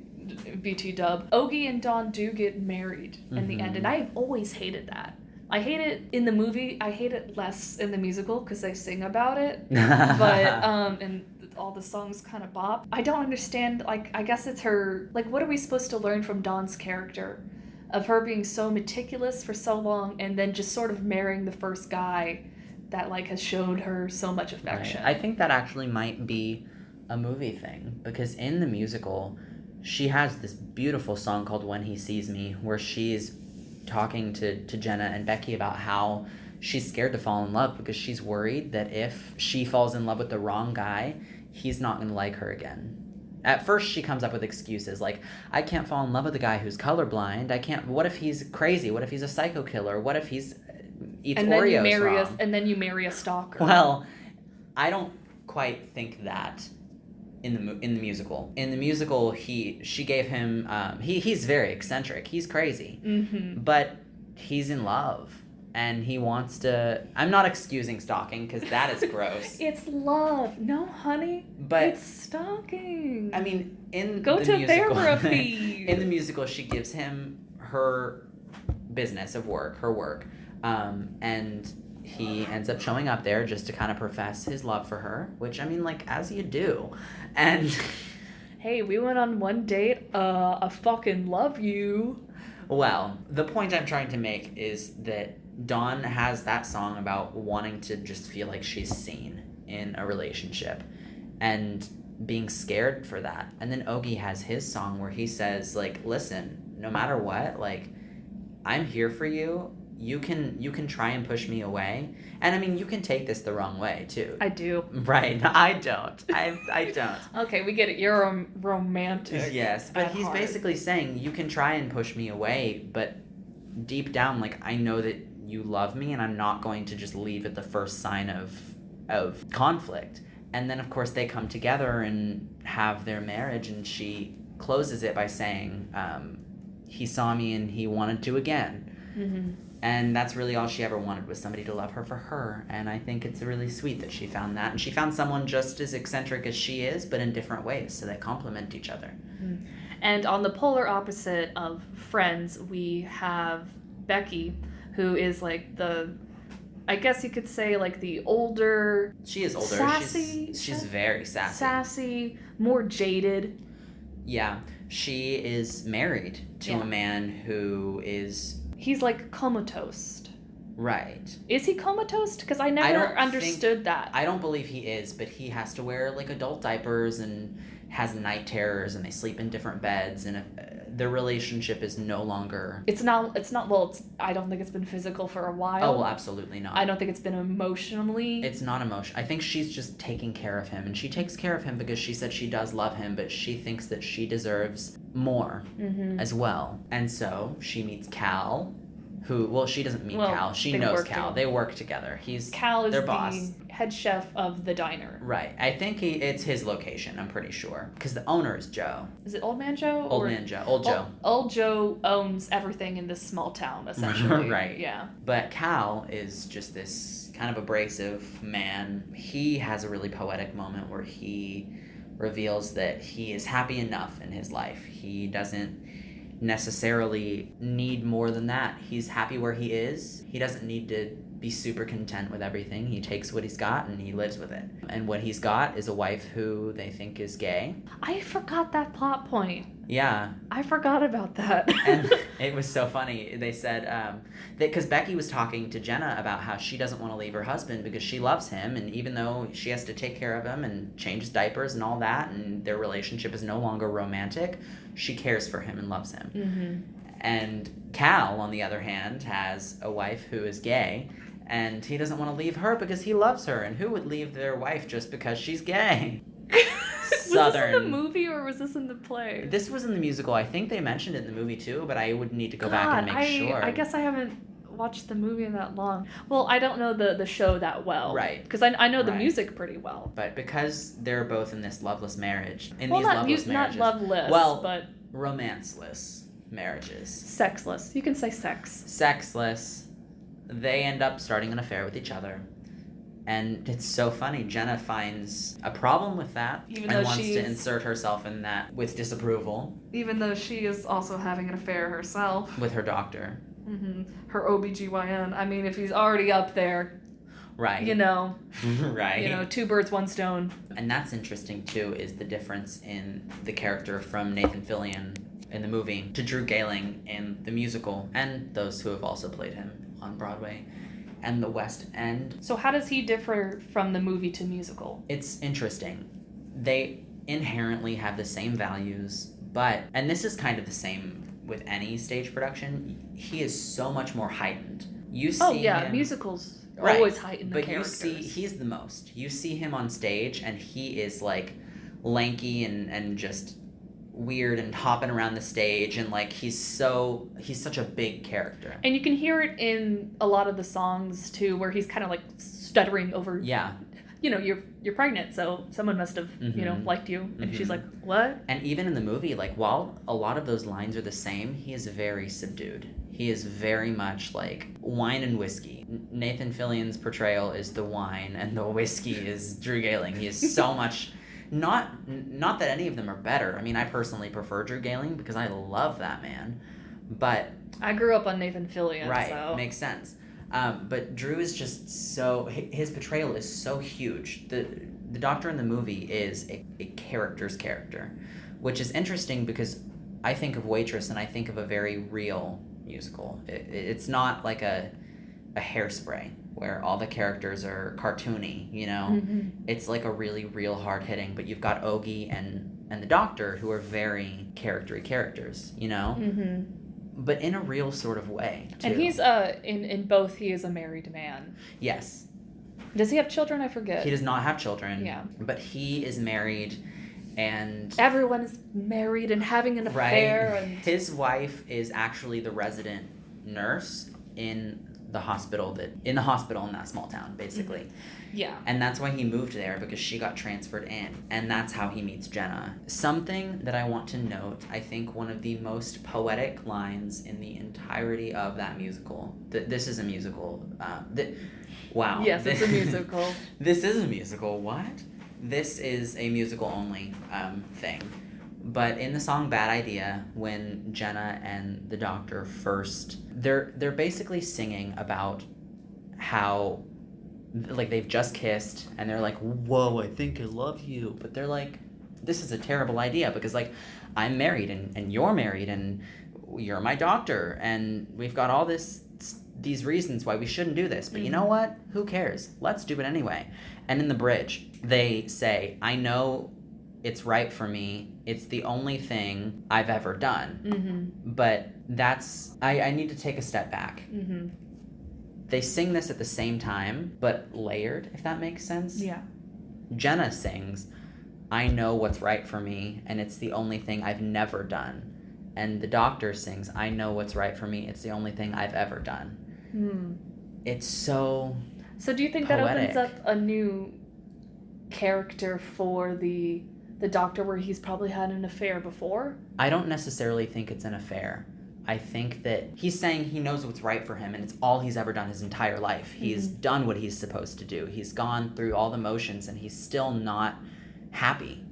BT dub. Ogie and Dawn do get married in the end, and I've always hated that. I hate it in the movie. I hate it less in the musical because they sing about it. But, and all the songs kind of bop. I don't understand, like, I guess it's her, like, what are we supposed to learn from Dawn's character? Of her being so meticulous for so long and then just sort of marrying the first guy that like has showed her so much affection. Right. I think that actually might be a movie thing, because in the musical she has this beautiful song called When He Sees Me, where she's talking to Jenna and Becky about how she's scared to fall in love because she's worried that if she falls in love with the wrong guy, he's not going to like her again. At first, she comes up with excuses like, I can't fall in love with a guy who's colorblind. I can't. What if he's crazy? What if he's a psycho killer? What if he's eats and then Oreos you marry wrong? and then you marry a stalker. Well, I don't quite think that in the musical. In the musical, she gave him. He's very eccentric. He's crazy, but he's in love. And he wants to... I'm not excusing stalking, because that is gross. It's love. No, honey. But it's stalking. I mean, Go to musical, therapy. In the musical, she gives him her business of work, her work. And he ends up showing up there just to kind of profess his love for her, which, I mean, like, as you do. And... Hey, we went on one date. I fucking love you. Well, the point I'm trying to make is that Dawn has that song about wanting to just feel like she's seen in a relationship and being scared for that. And then Ogie has his song where he says, like, listen, no matter what, like, I'm here for you, you can try and push me away. And I mean, you can take this the wrong way too. I do. Right. I don't. I don't. Okay, we get it. You're a romantic. Yes, but he's heart. basically saying you can try and push me away, but deep down, like, I know that you love me, and I'm not going to just leave at the first sign of conflict. And then, of course, they come together and have their marriage, and she closes it by saying, he saw me and he wanted to again. Mm-hmm. And that's really all she ever wanted, was somebody to love her for her. And I think it's really sweet that she found that. And she found someone just as eccentric as she is, but in different ways, so they complement each other. Mm-hmm. And on the polar opposite of Friends, we have Becky, who is like I guess you could say, like, the older... She is older. Sassy. She's very sassy. Sassy, more jaded. Yeah. She is married to a man who is... He's, like, comatose. Right. Is he comatose? Because I never understood that. I don't believe he is, but he has to wear, like, adult diapers and has night terrors, and they sleep in different beds, and their relationship is no longer... It's not, I don't think it's been physical for a while. Oh, well, absolutely not. I don't think it's been emotionally. It's not emotional. I think she's just taking care of him, and she takes care of him because she said she does love him, but she thinks that she deserves more as well. And so she meets Cal, who, well, she doesn't meet Cal. She knows Cal. They work together. Cal is their boss. The head chef of the diner. Right. I think it's his location, I'm pretty sure. Because the owner is Joe. Is it Old Man Joe? Old Joe. Old Joe owns everything in this small town, essentially. Right. Yeah. But Cal is just this kind of abrasive man. He has a really poetic moment where he reveals that he is happy enough in his life. He doesn't necessarily need more than that. He's happy where he is. He doesn't need to be super content with everything. He takes what he's got and he lives with it. And what he's got is a wife who they think is gay. I forgot that plot point. Yeah. I forgot about that. And it was so funny. They said, because Becky was talking to Jenna about how she doesn't want to leave her husband because she loves him, and even though she has to take care of him and change his diapers and all that, and their relationship is no longer romantic, she cares for him and loves him. Mm-hmm. And Cal, on the other hand, has a wife who is gay, and he doesn't want to leave her because he loves her, and who would leave their wife just because she's gay? Southern. Was this in the movie or was this in the play? This was in the musical. I think they mentioned it in the movie too, but I would need to go back and make sure. I guess I haven't watched the movie in that long. Well, I don't know the show that well. Right. Because I know the music pretty well. But because they're both in this loveless marriage, not loveless, but romanceless marriages. Sexless. You can say sex. Sexless. They end up starting an affair with each other. And it's so funny. Jenna finds a problem with that and wants to insert herself in that with disapproval. Even though she is also having an affair herself. With her doctor. Mm-hmm. Her OBGYN. I mean, if he's already up there. Right. You know. Right. You know, 2 birds, 1 stone. And that's interesting, too, is the difference in the character from Nathan Fillion in the movie to Drew Gehling in the musical, and those who have also played him on Broadway and the West End. So how does he differ from the movie to musical? It's interesting. They inherently have the same values, but, and this is kind of the same with any stage production, he is so much more heightened. You see him, musicals always heighten the characters. But you see, he's the most. You see him on stage, and he is, like, lanky and just weird and hopping around the stage, and like he's such a big character. And you can hear it in a lot of the songs too, where he's kind of like stuttering over. Yeah. You know, you're pregnant, so someone must have liked you, and she's like, what? And even in the movie, like while a lot of those lines are the same, he is very subdued. He is very much like wine and whiskey. Nathan Fillion's portrayal is the wine, and the whiskey is Drew Gehling. He is so much. Not that any of them are better. I mean, I personally prefer Drew Gehling because I love that man. But I grew up on Nathan Fillion, right, so. Makes sense. But Drew is just so... His portrayal is so huge. The doctor in the movie is a character's character, which is interesting because I think of Waitress and I think of a very real musical. It's not like a Hairspray where all the characters are cartoony, you know? Mm-hmm. It's like a really real hard-hitting, but you've got Ogie and the Doctor who are very charactery characters, you know? Mm-hmm. but in a real sort of way, too. And he's in both he is a married man. Yes. Does he have children? I forget. He does not have children. Yeah. But he is married, and everyone is married and having an affair. Right. And his wife is actually the resident nurse in the hospital in that small town, basically. Yeah. And that's why he moved there, because she got transferred in. And that's how he meets Jenna. Something that I want to note, I think one of the most poetic lines in the entirety of that musical. This is a musical. Wow. Yes, it's a musical. This is a musical. What? This is a musical only thing. But in the song Bad Idea, when Jenna and the doctor first, they're basically singing about how, like, they've just kissed and they're like, whoa, I think I love you. But they're like, this is a terrible idea because, like, I'm married and you're married and you're my doctor and we've got all these reasons why we shouldn't do this. But you know what? Who cares? Let's do it anyway. And in the bridge, they say, I know it's right for me. It's the only thing I've ever done. Mm-hmm. But that's, I need to take a step back. Mm-hmm. They sing this at the same time, but layered, if that makes sense. Yeah. Jenna sings, I know what's right for me, and it's the only thing I've never done. And the doctor sings, I know what's right for me, it's the only thing I've ever done. It's so do you think poetic. that opens up a new character for the doctor where he's probably had an affair before? I don't necessarily think it's an affair. I think that he's saying he knows what's right for him, and it's all he's ever done his entire life. He's done what he's supposed to do. He's gone through all the motions, and he's still not happy.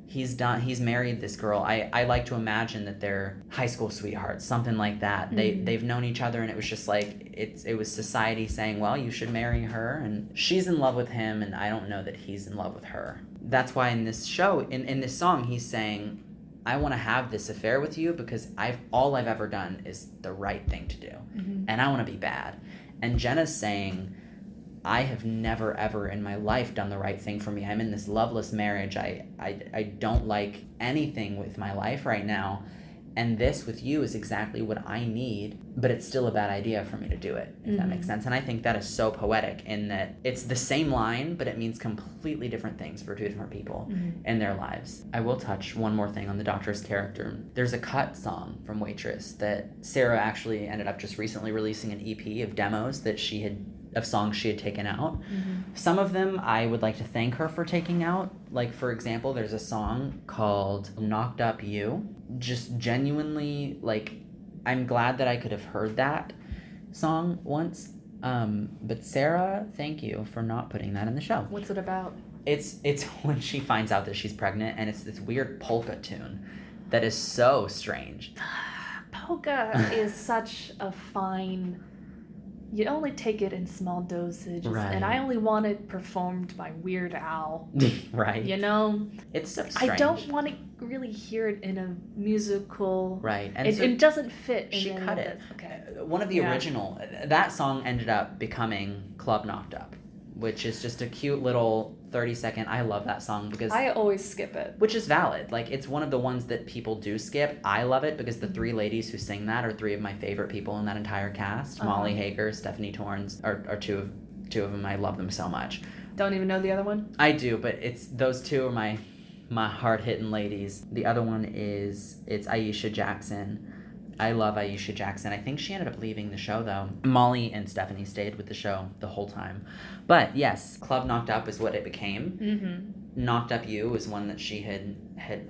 He's married this girl. I like to imagine that they're high school sweethearts, something like that. They've known each other, and it was just like, it was society saying, well, you should marry her, and she's in love with him, and I don't know that he's in love with her. That's why in this show, in this song, he's saying, I want to have this affair with you because all I've ever done is the right thing to do. Mm-hmm. And I want to be bad. And Jenna's saying, I have never ever in my life done the right thing for me. I'm in this loveless marriage. I don't like anything with my life right now. And this with you is exactly what I need, but it's still a bad idea for me to do it, if that makes sense. And I think that is so poetic in that it's the same line, but it means completely different things for two different people in their lives. I will touch one more thing on the doctor's character. There's a cut song from Waitress that Sarah actually ended up just recently releasing an EP of demos that of songs she had taken out. Some of them I would like to thank her for taking out. Like, for example, there's a song called Knocked Up You. Just genuinely, like, I'm glad that I could have heard that song once. But Sarah, thank you for not putting that in the show. What's it about? It's when she finds out that she's pregnant, and it's this weird polka tune that is so strange. Polka is such a fine... You only take it in small dosages, right. And I only want it performed by Weird Al. Right. You know? It's so strange. I don't want to really hear it in a musical. Right. And it doesn't fit in she any cut of it. this. Okay. One of the original, that song ended up becoming Club Knocked Up, which is just a cute little 30-second. I love that song because I always skip it. Which is valid. Like, it's one of the ones that people do skip. I love it because the three ladies who sing that are three of my favorite people in that entire cast. Molly Hager, Stephanie Torrance are two of them. I love them so much. Don't even know the other one? I do, but those two are my hard-hitting ladies. The other one it's Aisha Jackson. I love Aisha Jackson. I think she ended up leaving the show, though. Molly and Stephanie stayed with the show the whole time. But, yes, Club Knocked Up is what it became. Mm-hmm. Knocked Up You was one that she had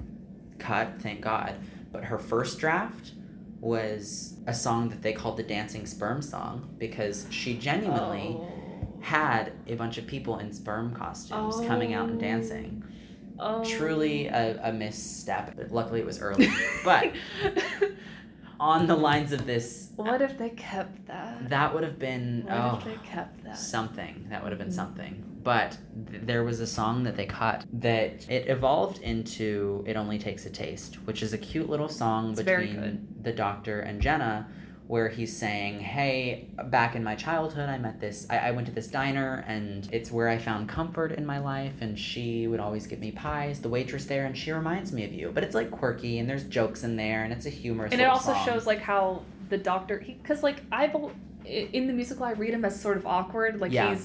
cut, thank God. But her first draft was a song that they called the Dancing Sperm Song because she genuinely had a bunch of people in sperm costumes coming out and dancing. Truly a misstep. But luckily, it was early. But... on the lines of this... What if they kept that? That would have been... What if they kept that? Something. That would have been something. But there was a song that they cut that it evolved into It Only Takes a Taste, which is a cute little song between the doctor and Jenna, where he's saying, hey, back in my childhood, I went to this diner, and it's where I found comfort in my life, and she would always give me pies, the waitress there, and she reminds me of you. But it's, like, quirky, and there's jokes in there, and it's a humorous and it also song. shows, like, how the doctor, because like in the musical I read him as sort of awkward, like Yeah.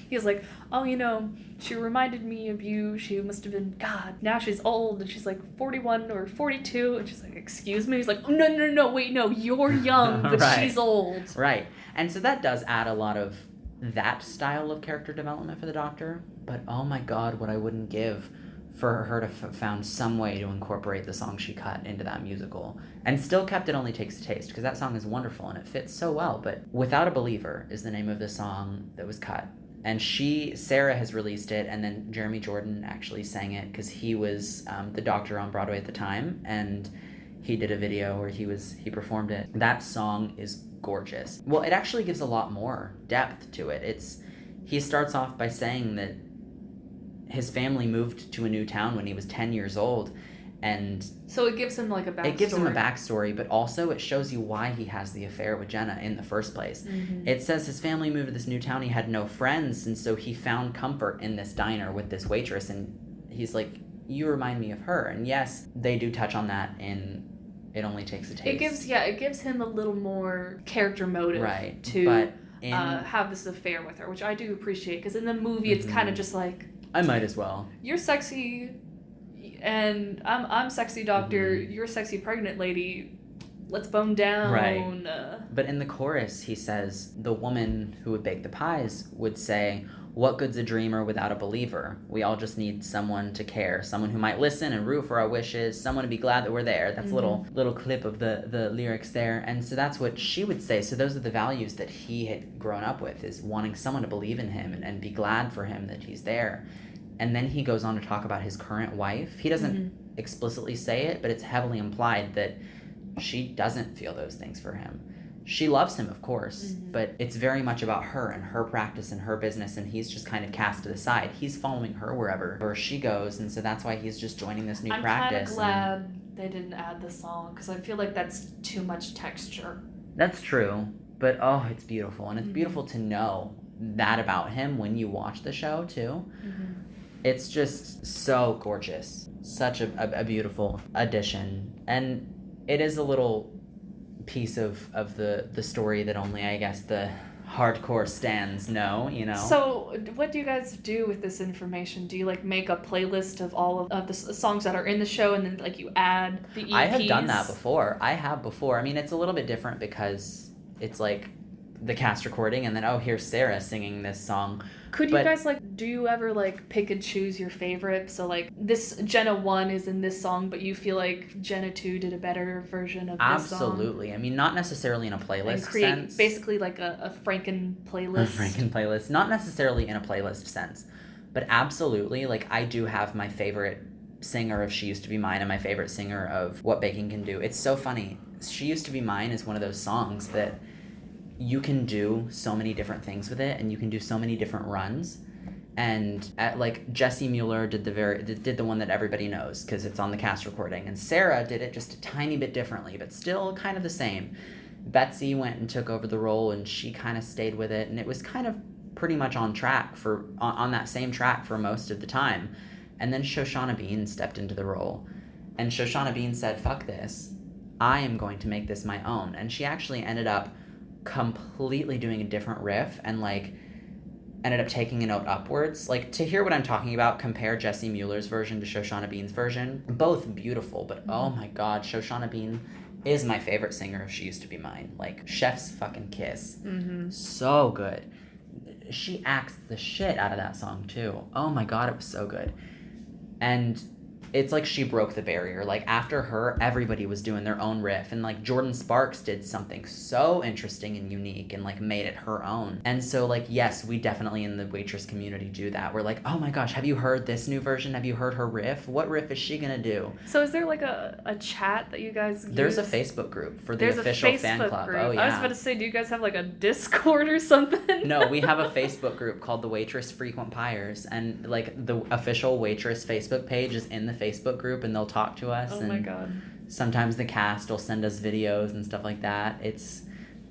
he's like, oh, you know, she reminded me of you, she must have been, God, now she's old and she's like 41 or 42, and she's like, excuse me. He's like, oh, no, wait, no, you're young but Right. she's old. Right. And so that does add a lot of that style of character development for the Doctor, but oh my God, what I wouldn't give for her to found some way to incorporate the song she cut into that musical and still kept It Only Takes a Taste, because that song is wonderful and it fits so well. But Without a Believer is the name of the song that was cut, and Sarah has released it, and then Jeremy Jordan actually sang it because he was the Doctor on Broadway at the time, and he did a video where he performed it. That song is gorgeous. Well, it actually gives a lot more depth to it. He starts off by saying that his family moved to a new town when he was 10 years old, and so it gives him like a backstory. It gives him a backstory, but also it shows you why he has the affair with Jenna in the first place. Mm-hmm. It says his family moved to this new town, he had no friends, and so he found comfort in this diner with this waitress, and he's like, you remind me of her. And yes, they do touch on that in It Only Takes a Taste. It gives him a little more character motive, right, to but have this affair with her, which I do appreciate, because in the movie it's kind of just like, I might as well. You're sexy, and I'm sexy, doctor. Mm-hmm. You're a sexy pregnant lady. Let's bone down. Right. But in the chorus, he says, the woman who would bake the pies would say, what good's a dreamer without a believer? We all just need someone to care, someone who might listen and root for our wishes, someone to be glad that we're there. That's mm-hmm. a little clip of the lyrics there. And so that's what she would say. So those are the values that he had grown up with, is wanting someone to believe in him and be glad for him that he's there. And then he goes on to talk about his current wife. He doesn't mm-hmm. explicitly say it, but it's heavily implied that she doesn't feel those things for him. She loves him, of course, mm-hmm. but it's very much about her and her practice and her business, and he's just kind of cast to the side. He's following her wherever she goes, and so that's why he's just joining this new practice. I'm kind of glad they didn't add the song, because I feel like that's too much texture. That's true, but oh, it's beautiful, and it's mm-hmm. beautiful to know that about him when you watch the show, too. Mm-hmm. It's just so gorgeous. Such a beautiful addition. And it is a little piece of the story that only, I guess, the hardcore stans know, you know? So what do you guys do with this information? Do you like make a playlist of all of the songs that are in the show, and then like you add the EPs? I have done that before. I mean, it's a little bit different because it's like the cast recording and then, oh, here's Sarah singing this song. Could you guys do you ever like pick and choose your favorite? So like this Jenna 1 is in this song, but you feel like Jenna 2 did a better version of this song? Absolutely. I mean, not necessarily in a playlist and create sense. Basically like a Franken playlist. A Franken playlist. Not necessarily in a playlist sense, but absolutely, like I do have my favorite singer of She Used to Be Mine and my favorite singer of What Baking Can Do. It's so funny. She Used to Be Mine is one of those songs that you can do so many different things with it, and you can do so many different runs. And like Jessie Mueller did the one that everybody knows because it's on the cast recording, and Sarah did it just a tiny bit differently, but still kind of the same. Betsy went and took over the role, and she kind of stayed with it, and it was kind of pretty much on track on that same track for most of the time. And then Shoshana Bean stepped into the role, and Shoshana Bean said, "Fuck this, I am going to make this my own." And she actually ended up completely doing a different riff and like ended up taking a note upwards. Like, to hear what I'm talking about, compare Jessie Mueller's version to Shoshana Bean's version. Both beautiful, but oh my God, Shoshana Bean is my favorite singer of She Used to Be Mine. Like, chef's fucking kiss. Mm-hmm. So good. She acts the shit out of that song too. Oh my God, it was so good. And it's like she broke the barrier. Like, after her, everybody was doing their own riff. And, like, Jordan Sparks did something so interesting and unique and, like, made it her own. And so, like, yes, we definitely in the Waitress community do that. We're like, oh my gosh, have you heard this new version? Have you heard her riff? What riff is she gonna do? So is there, like, a chat that you guys use? There's a Facebook group for the official fan club. Group. Oh, yeah. I was about to say, do you guys have, like, a Discord or something? No, we have a Facebook group called the Waitress Frequent Pyres. And, like, the official Waitress Facebook page is in the Facebook group, and they'll talk to us. Oh and my God. sometimes the cast will send us videos and stuff like that.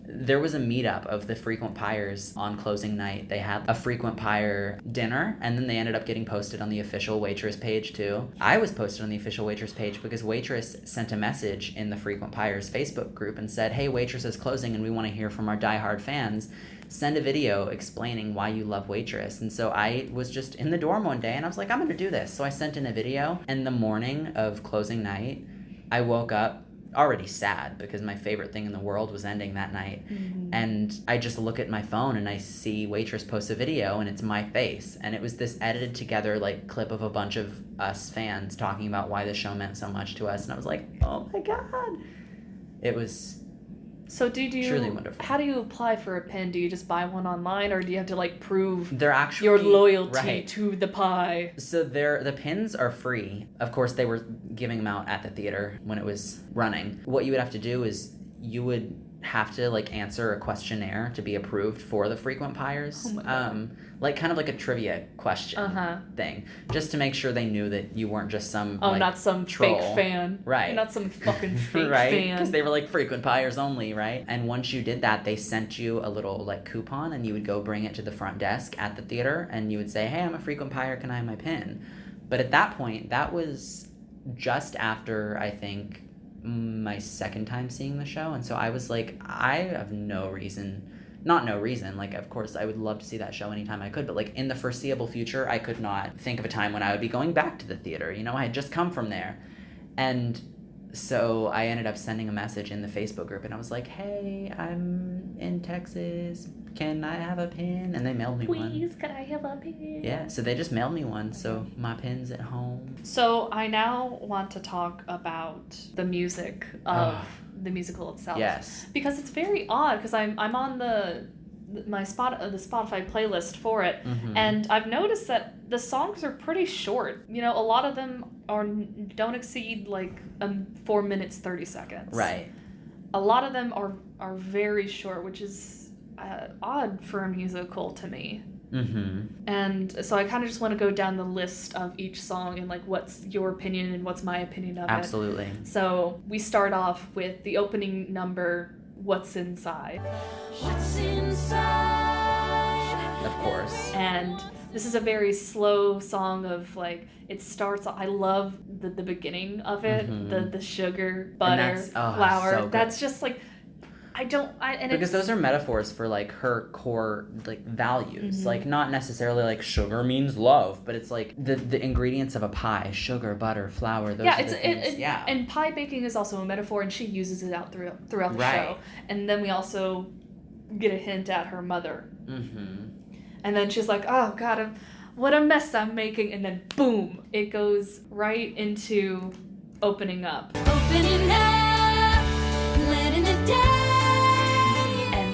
there was a meetup of the frequent pyres on closing night. They had a frequent pyre dinner, and then they ended up getting posted on the official Waitress page too. I was posted on the official Waitress page because Waitress sent a message in the frequent pyres Facebook group and said, hey, Waitress is closing and we want to hear from our diehard fans. Send a video explaining why you love Waitress. And so I was just in the dorm one day and I was like, I'm going to do this. So I sent in a video, and the morning of closing night, I woke up already sad because my favorite thing in the world was ending that night. Mm-hmm. And I just look at my phone and I see Waitress post a video, and it's my face. And it was this edited together like clip of a bunch of us fans talking about why the show meant so much to us. And I was like, oh my God. It was... So truly wonderful. How do you apply for a pin? Do you just buy one online, or do you have to like prove they're actually, your loyalty right. to the pie? So the pins are free. Of course, they were giving them out at the theater when it was running. What you would have to do is you would have to like answer a questionnaire to be approved for the frequent pyres. Oh my God. Like kind of like a trivia question thing, just to make sure they knew that you weren't just some not some troll. fake fan, right? You're not some fucking fake right? fan, Because they were like frequent pyres only, right? And once you did that, they sent you a little like coupon, and you would go bring it to the front desk at the theater, and you would say, "Hey, I'm a frequent pyre. Can I have my pin?" But at that point, that was just after I think my second time seeing the show, and so I was like, I have no reason. Not no reason, like, of course, I would love to see that show anytime I could, but, like, in the foreseeable future, I could not think of a time when I would be going back to the theater. You know, I had just come from there. And so I ended up sending a message in the Facebook group, and I was like, hey, I'm in Texas. Can I have a pin? And they mailed me one. Please, can I have a pin? Yeah, so they just mailed me one, so my pin's at home. So I now want to talk about the music of... the musical itself. Yes. Because it's very odd, because I'm on the Spotify playlist for it, and I've noticed that the songs are pretty short. You know, a lot of them don't exceed like 4 minutes 30 seconds. Right. A lot of them are very short, which is odd for a musical to me. And so I kind of just want to go down the list of each song and like what's your opinion and what's my opinion of Absolutely. it. So we start off with the opening number, What's Inside. What's inside? Of course. And this is a very slow song of like, it starts, I love the beginning of it, the sugar, butter, flour. So that's just like, because those are metaphors for like her core like values, like not necessarily like sugar means love, but it's like the ingredients of a pie: sugar, butter, flour. Those are the things. And pie baking is also a metaphor, and she uses it out throughout the right. show. And then we also get a hint at her mother. And then she's like, "Oh God, what a mess I'm making!" And then boom, it goes right into opening up. Opening up, letting it down.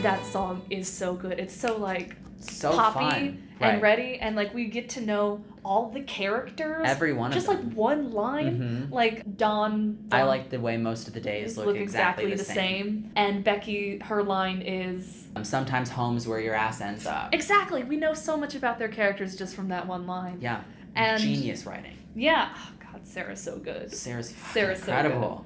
That song is so good. It's so like so poppy fun. and Right. ready, and like we get to know all the characters. Every one just of them. like one line. Like Dawn. I like the way most of the days look exactly the same. And Becky, her line is sometimes home's where your ass ends up. Exactly. We know so much about their characters just from that one line. Yeah. And genius writing. Yeah. Oh God, Sarah's so good. Sarah's So incredible. good.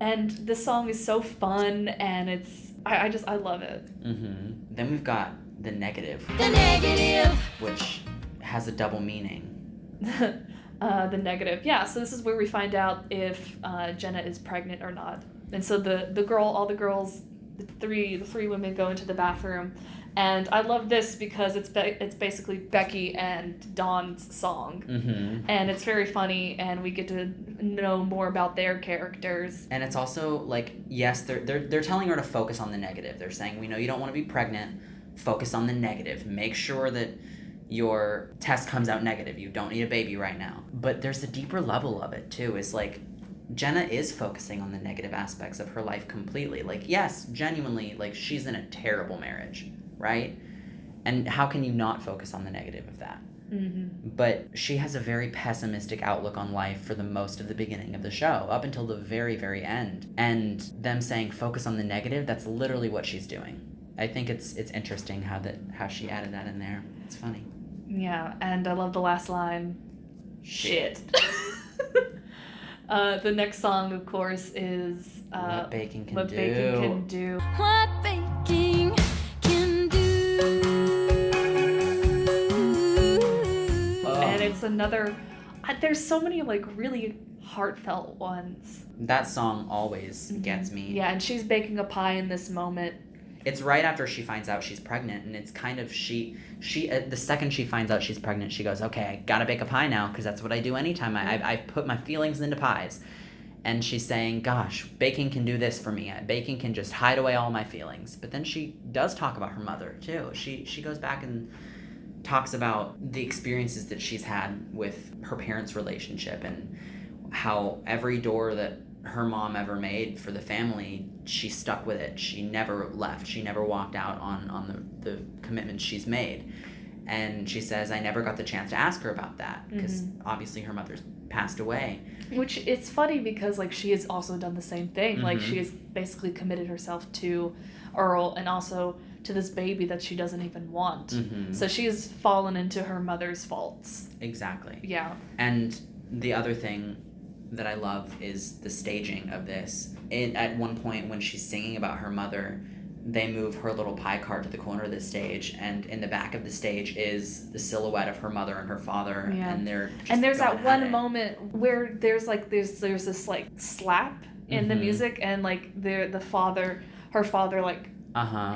And the song is so fun, and it's I love it. Then we've got the negative. The negative. Which has a double meaning. The negative. Yeah, so this is where we find out if Jenna is pregnant or not. And so all the girls, the three women go into the bathroom. And I love this because it's basically Becky and Dawn's song. And it's very funny, and we get to know more about their characters. And it's also like, yes, they're telling her to focus on the negative. They're saying, we know you don't want to be pregnant. Focus on the negative. Make sure that your test comes out negative. You don't need a baby right now. But there's a deeper level of it too. Is like, Jenna is focusing on the negative aspects of her life completely. Like, yes, genuinely, like she's in a terrible marriage. Right? And how can you not focus on the negative of that? But she has a very pessimistic outlook on life for the most of the beginning of the show, up until the very, very end. And them saying focus on the negative, that's literally what she's doing. I think it's interesting how she added that in there. It's funny. Yeah, and I love the last line. Shit. The next song, of course, is What Baking Can What Do. Baking Can Do. What baking that's another. There's so many like really heartfelt ones. That song always gets me. Yeah, and she's baking a pie in this moment. It's right after she finds out she's pregnant, and it's kind of she the second she finds out she's pregnant, she goes, okay, I gotta bake a pie now, because that's what I do anytime I put my feelings into pies. And she's saying, gosh, baking can do this for me. Baking can just hide away all my feelings. But then she does talk about her mother too. She goes back and talks about the experiences that she's had with her parents' relationship, and how every door that her mom ever made for the family, she stuck with it. She never left. She never walked out on the commitments she's made. And she says, I never got the chance to ask her about that, because obviously her mother's passed away. Which, it's funny because like she has also done the same thing. Like she has basically committed herself to Earl and also to this baby that she doesn't even want. So she has fallen into her mother's faults. Exactly. Yeah. And the other thing that I love is the staging of this. At one point when she's singing about her mother, they move her little pie cart to the corner of the stage, and in the back of the stage is the silhouette of her mother and her father, and they're just and there's going that one at it. moment where there's this like slap in the music, and like her father like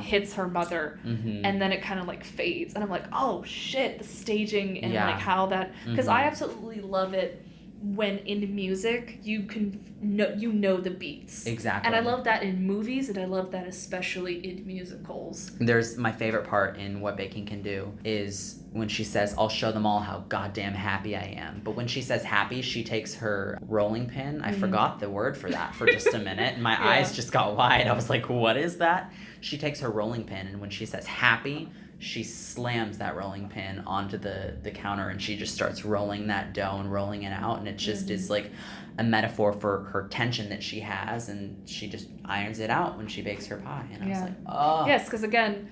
hits her mother, and then it kind of like fades, and I'm like, oh shit, the staging and like how that, because I absolutely love it when in music you can know the beats. Exactly. And I love that in movies, and I love that especially in musicals. There's my favorite part in What Baking Can Do is when she says, I'll show them all how goddamn happy I am. But when she says happy, she takes her rolling pin. I forgot the word for that for just a minute, and my eyes just got wide. I was like, what is that? She takes her rolling pin, and when she says happy, she slams that rolling pin onto the counter, and she just starts rolling that dough and rolling it out, and it just is like a metaphor for her tension that she has, and she just irons it out when she bakes her pie. And I was like, oh. Yes, because again,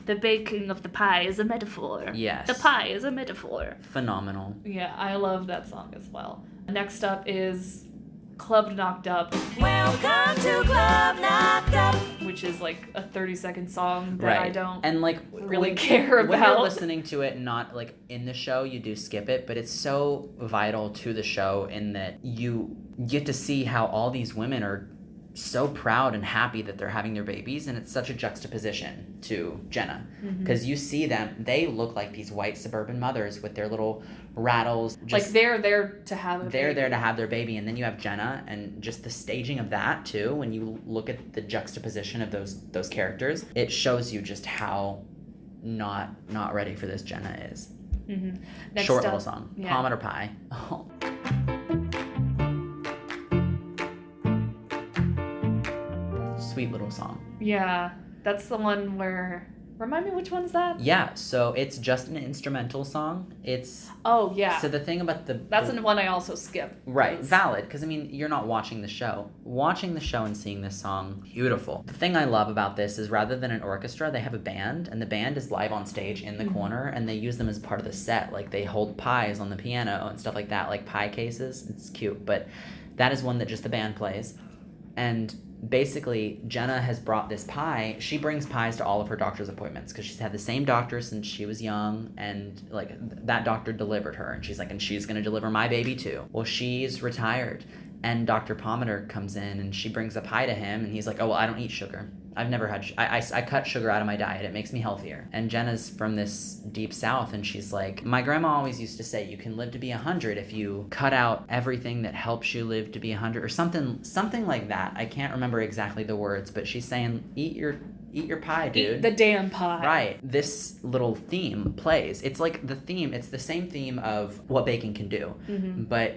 the baking of the pie is a metaphor. Yes. The pie is a metaphor. Phenomenal. Yeah, I love that song as well. Next up is Club Knocked Up. Welcome to Club Knocked Up. Which is like a 30-second song that I don't and like really care about. When you're listening to it, not like in the show, you do skip it, but it's so vital to the show in that you get to see how all these women are so proud and happy that they're having their babies, and it's such a juxtaposition to Jenna, because you see them, they look like these white suburban mothers with their little rattles, like they're there to have a baby. They're there to have their baby, and then you have Jenna, and just the staging of that too. When you look at the juxtaposition of those characters, it shows you just how not ready for this Jenna is. Next Short up, little song, yeah. Palm or Pie. Oh. Sweet little song. Yeah, that's the one where... Remind me, which one's that? Yeah, so it's just an instrumental song. It's... Oh, yeah. So the thing about That's the one I also skip. Right, valid, because I mean, you're not watching the show. Watching the show and seeing this song, beautiful. The thing I love about this is rather than an orchestra, they have a band, and the band is live on stage in the corner, and they use them as part of the set. Like, they hold pies on the piano and stuff like that, like pie cases. It's cute, but that is one that just the band plays. And basically, Jenna has brought this pie. She brings pies to all of her doctor's appointments because she's had the same doctor since she was young, and like that doctor delivered her, and she's like, and she's gonna deliver my baby too. Well, she's retired, and Dr. Palmer comes in, and she brings a pie to him, and he's like, oh, well, I don't eat sugar. I've never had I cut sugar out of my diet. It makes me healthier. And Jenna's from this deep south, and she's like, my grandma always used to say you can live to be 100 if you cut out everything that helps you live to be 100, or something like that. I can't remember exactly the words, but she's saying, eat your pie, dude. Eat the damn pie. Right. This little theme plays. It's like the theme, it's the same theme of What Baking Can Do, but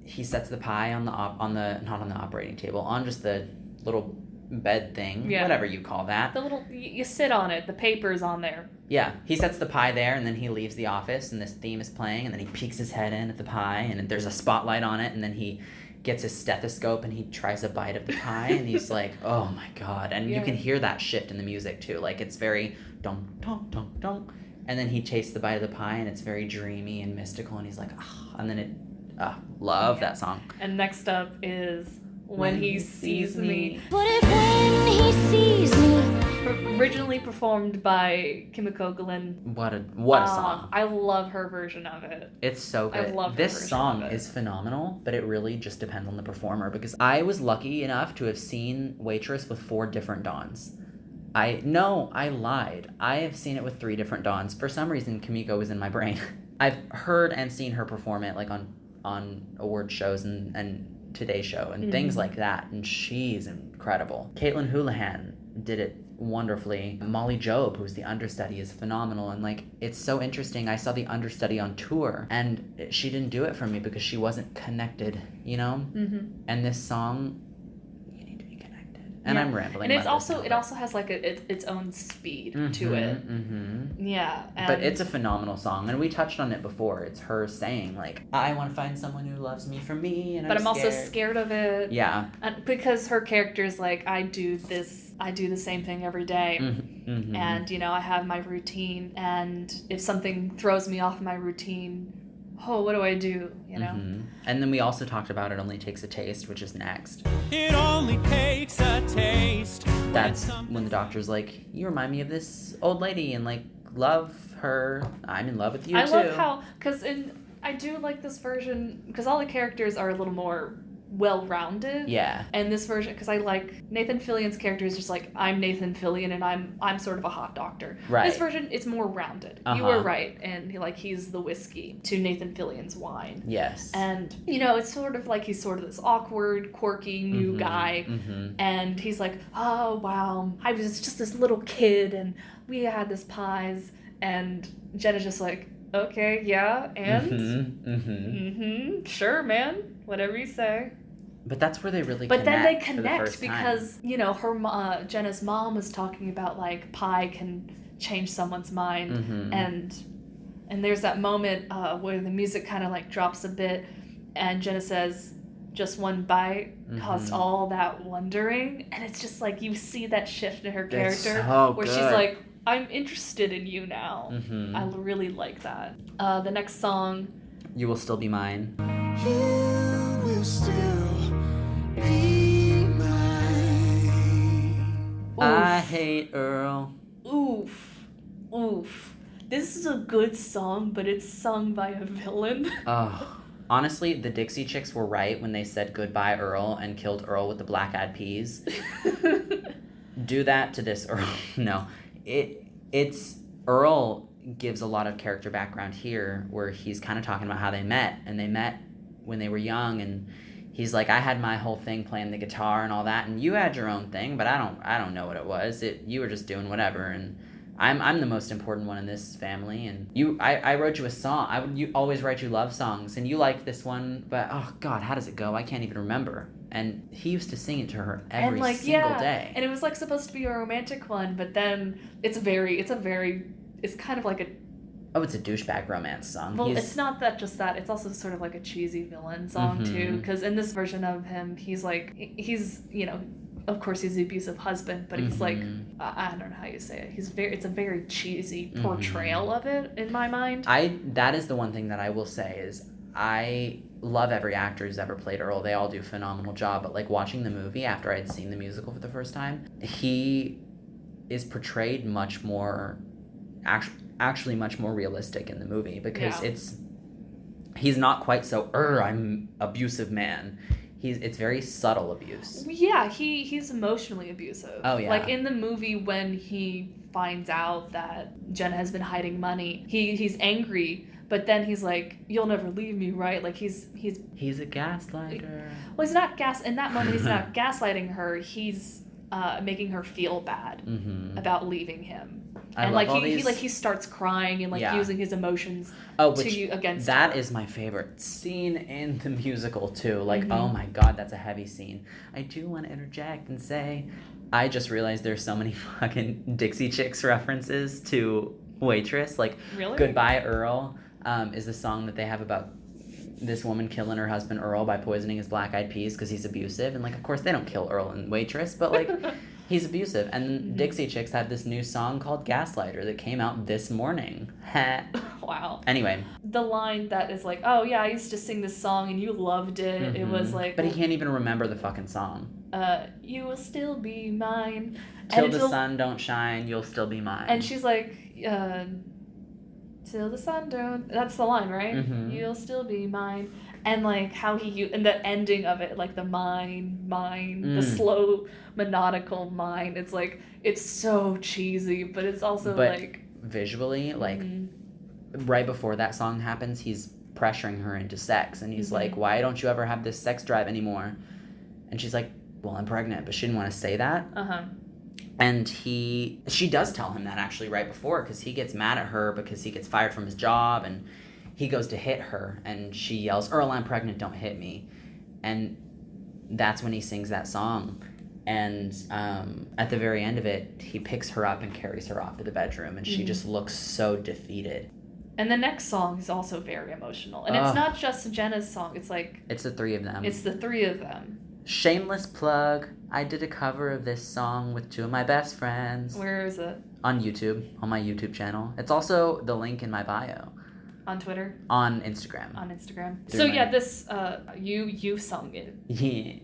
he sets the pie on the not on the operating table, on just the little bed thing, whatever you call that. The little, you sit on it, the paper's on there. Yeah, he sets the pie there, and then he leaves the office, and this theme is playing, and then he peeks his head in at the pie, and there's a spotlight on it, and then he gets his stethoscope, and he tries a bite of the pie, and he's like, oh my god. And you can hear that shift in the music too, like it's very dong dong dong dong, and then he tastes the bite of the pie, and it's very dreamy and mystical, and he's like, ah, and then love that song. And next up is When He Sees Me. What if when he sees me? Originally performed by Kimiko Glenn. What a song. I love her version of it. It's so good. I love her this version song of it. is phenomenal, but it really just depends on the performer, because I was lucky enough to have seen Waitress with 4 different Dons. I lied. I have seen it with 3 different Dons. For some reason, Kimiko was in my brain. I've heard and seen her perform it like on award shows and Today Show and things like that, and she's incredible. Caitlin Houlihan did it wonderfully. Molly Jobe, who's the understudy, is phenomenal, and like it's so interesting. I saw the understudy on tour, and she didn't do it for me because she wasn't connected, you know. And this song, you need to be connected. And I'm rambling. And it's about this also now, it but- also has like its own speed to it. Yeah, But it's a phenomenal song, and we touched on it before. It's her saying like, "I want to find someone who loves me for me," and but I'm also scared of it. Yeah. And because her character's like, I do the same thing every day. And you know, I have my routine, and if something throws me off my routine, what do I do, you know? And then we also talked about It Only Takes a Taste, which is next. It only takes a taste. That's when the doctor's like, "You remind me of this old lady," and like, love her. I'm in love with you too. I love how, I do like this version because all the characters are a little more well-rounded. Yeah. And this version, because I like Nathan Fillion's character is just like, I'm Nathan Fillion and I'm sort of a hot doctor. Right. This version, it's more rounded. You were right, and he's the whiskey to Nathan Fillion's wine. Yes. And you know, it's sort of like he's sort of this awkward, quirky new guy, and he's like, oh wow, I was just this little kid, and we had this pies, and Jenna's just like, okay, yeah, and sure, man, whatever you say. But that's where they really But connect. then they for the connect first time. because, you know, Jenna's mom was talking about like pie can change someone's mind, and there's that moment where the music kind of like drops a bit, and Jenna says, "Just one bite caused all that wondering," and it's just like you see that shift in her character where she's like, I'm interested in you now. I really like that. The next song, You Will Still Be Mine. You will still be mine. I hate Earl. oof. This is a good song, but it's sung by a villain. Oh. Honestly, the Dixie Chicks were right when they said goodbye Earl and killed Earl with the black-eyed peas. Do that to this Earl. No. It's Earl gives a lot of character background here where he's kind of talking about how they met, and they met when they were young, and he's like, I had my whole thing playing the guitar and all that, and you had your own thing, but I don't know what it was. You were just doing whatever, and I'm the most important one in this family, and I wrote you a song. You always write you love songs, and you like this one, but oh God, how does it go? I can't even remember. And he used to sing it to her every single day. And it was like supposed to be a romantic one, but then it's kind of like a... Oh, it's a douchebag romance song. Well, it's not just that. It's also sort of like a cheesy villain song, too. Because in this version of him, he's, you know, of course he's the abusive husband, but he's like, I don't know how you say it. It's a very cheesy portrayal of it, in my mind. That is the one thing that I will say is I love every actor who's ever played Earl. They all do a phenomenal job. But, like, watching the movie after I'd seen the musical for the first time, he is portrayed much more... actually much more realistic in the movie because he's not quite so I'm abusive man. It's very subtle abuse. Yeah, he's emotionally abusive. Oh yeah. Like in the movie when he finds out that Jenna has been hiding money, he's angry, but then he's like, "You'll never leave me, right?" Like he's a gaslighter. Well, he's not in that moment he's not gaslighting her. He's making her feel bad about leaving him. And like he starts crying and using his emotions against that her. Is my favorite scene in the musical too. Like oh my God, that's a heavy scene. I do want to interject and say I just realized there's so many fucking Dixie Chicks references to Waitress. Like really? Goodbye Earl is the song that they have about this woman killing her husband Earl by poisoning his black-eyed peas because he's abusive, and like of course they don't kill Earl in Waitress, but like he's abusive. And Dixie Chicks had this new song called Gaslighter that came out this morning. Wow. Anyway, the line that is like, oh yeah, I used to sing this song and you loved it. It was like, but he can't even remember the fucking song. you will still be mine. Till And the it'll- sun don't shine, you'll still be mine. And she's like, till the sun don't. That's the line, right? Mhm. You'll still be mine. And like how and the ending of it, like the mine, the slow melodical mine. It's like it's so cheesy, but it's also But like visually, like mhm. right before that song happens, he's pressuring her into sex, and he's Mhm. like, "Why don't you ever have this sex drive anymore?" And she's like, "Well, I'm pregnant," but she didn't want to say that. And she does tell him that actually right before, because he gets mad at her because he gets fired from his job, and he goes to hit her, and she yells, "Earl, I'm pregnant, don't hit me." And that's when he sings that song. And at the very end of it, he picks her up and carries her off to the bedroom, and she just looks so defeated. And the next song is also very emotional. And it's not just Jenna's song, it's like It's the three of them. it's the three of them. Shameless plug, I did a cover of this song with two of my best friends. Where is it? On YouTube, on my YouTube channel. It's also the link in my bio. On Twitter? On Instagram. On Instagram. Through So my- yeah, this you sung it. Yeah.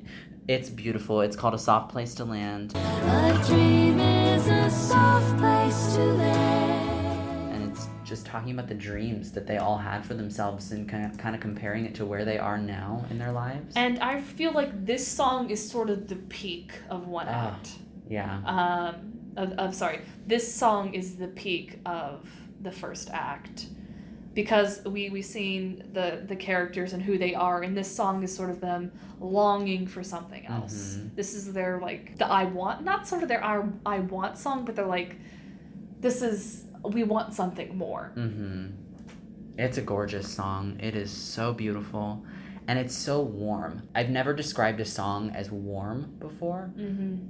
It's beautiful. It's called A Soft Place to Land. A dream is a soft place to land. And it's just talking about the dreams that they all had for themselves and kind of comparing it to where they are now in their lives. And I feel like this song is sort of the peak of one act. Yeah. Sorry. This song is the peak of the first act. Because we've seen the characters and who they are, and this song is sort of them longing for something else. Mhm. This is their like the I want, not sort of their I want song, but they're like, we want something more. Mm-hmm. It's a gorgeous song. It is so beautiful, and it's so warm. I've never described a song as warm before,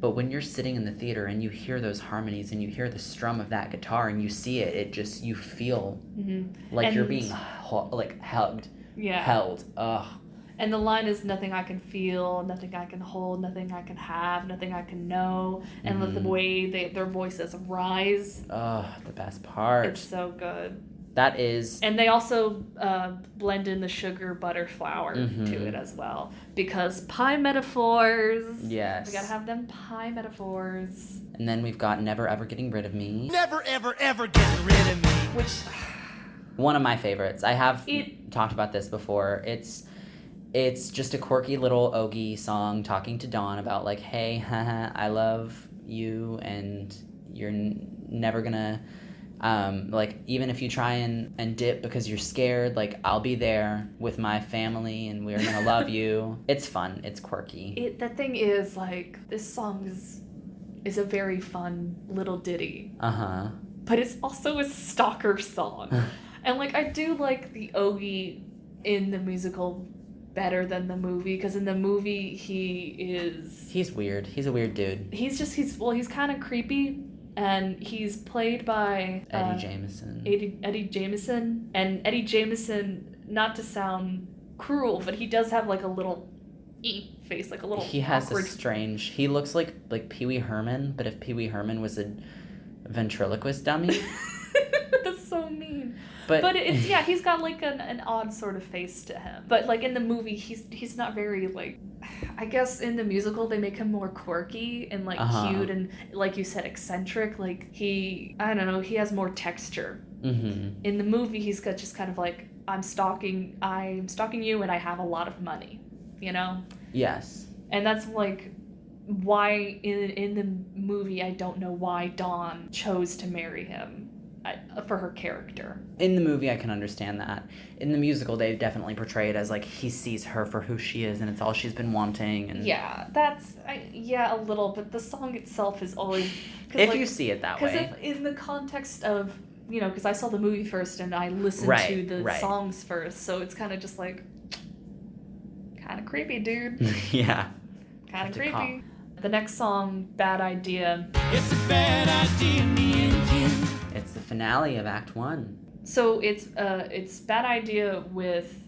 but when you're sitting in the theater and you hear those harmonies and you hear the strum of that guitar and you see it, you feel like you're And- being hugged, Yeah. held. Ugh. And the line is nothing I can feel, nothing I can hold, nothing I can have, nothing I can know. And the way their voices rise, Ugh, the best part. it's so good. That is. And they also blend in the sugar butter flour Mhm. to it as well. Because pie metaphors. Yes. We gotta have them pie metaphors. And then we've got Never Ever Getting Rid of Me. Never, ever, ever getting rid of me. Which, One of my favorites. I have It- talked about this before. It's just a quirky little Ogie song talking to Dawn about like, hey, haha, I love you, and you're never gonna, like, even if you try and dip because you're scared, like, I'll be there with my family, and we're gonna love you. It's fun. It's quirky. the thing is, like, this song is a very fun little ditty. Uh-huh. But it's also a stalker song. And, like, I do like the Ogie in the musical better than the movie, because in the movie He's weird. He's a weird dude. he's kind of creepy, and he's played by Eddie Jameson. Eddie Jameson. And Eddie Jameson, not to sound cruel, but he does have like a little face, like a little He has awkward. a strange. He looks like Pee Wee Herman, but if Pee Wee Herman was a ventriloquist dummy. That's so mean. But it's he's got like an odd sort of face to him. But like in the movie, he's not very like. I guess in the musical they make him more quirky and like cute and, like you said, eccentric. Like he has more texture. Mm-hmm. In the movie, he's got just kind of like, I'm stalking you, and I have a lot of money, you know? Yes. And that's like why in the movie I don't know why Dawn chose to marry him for her character. In the movie, I can understand that. In the musical, they definitely portray it as like he sees her for who she is, and it's all she's been wanting. And Yeah, a little, but the song itself is always. if you see it that way. Because in the context of, because I saw the movie first and I listened Right, to the right. songs first, so it's kind of just like, kind of creepy, dude. Yeah. Kind Have of to creepy. call. The next song, Bad Idea. It's a bad idea, me and you. It's the finale of Act 1. So it's Bad Idea with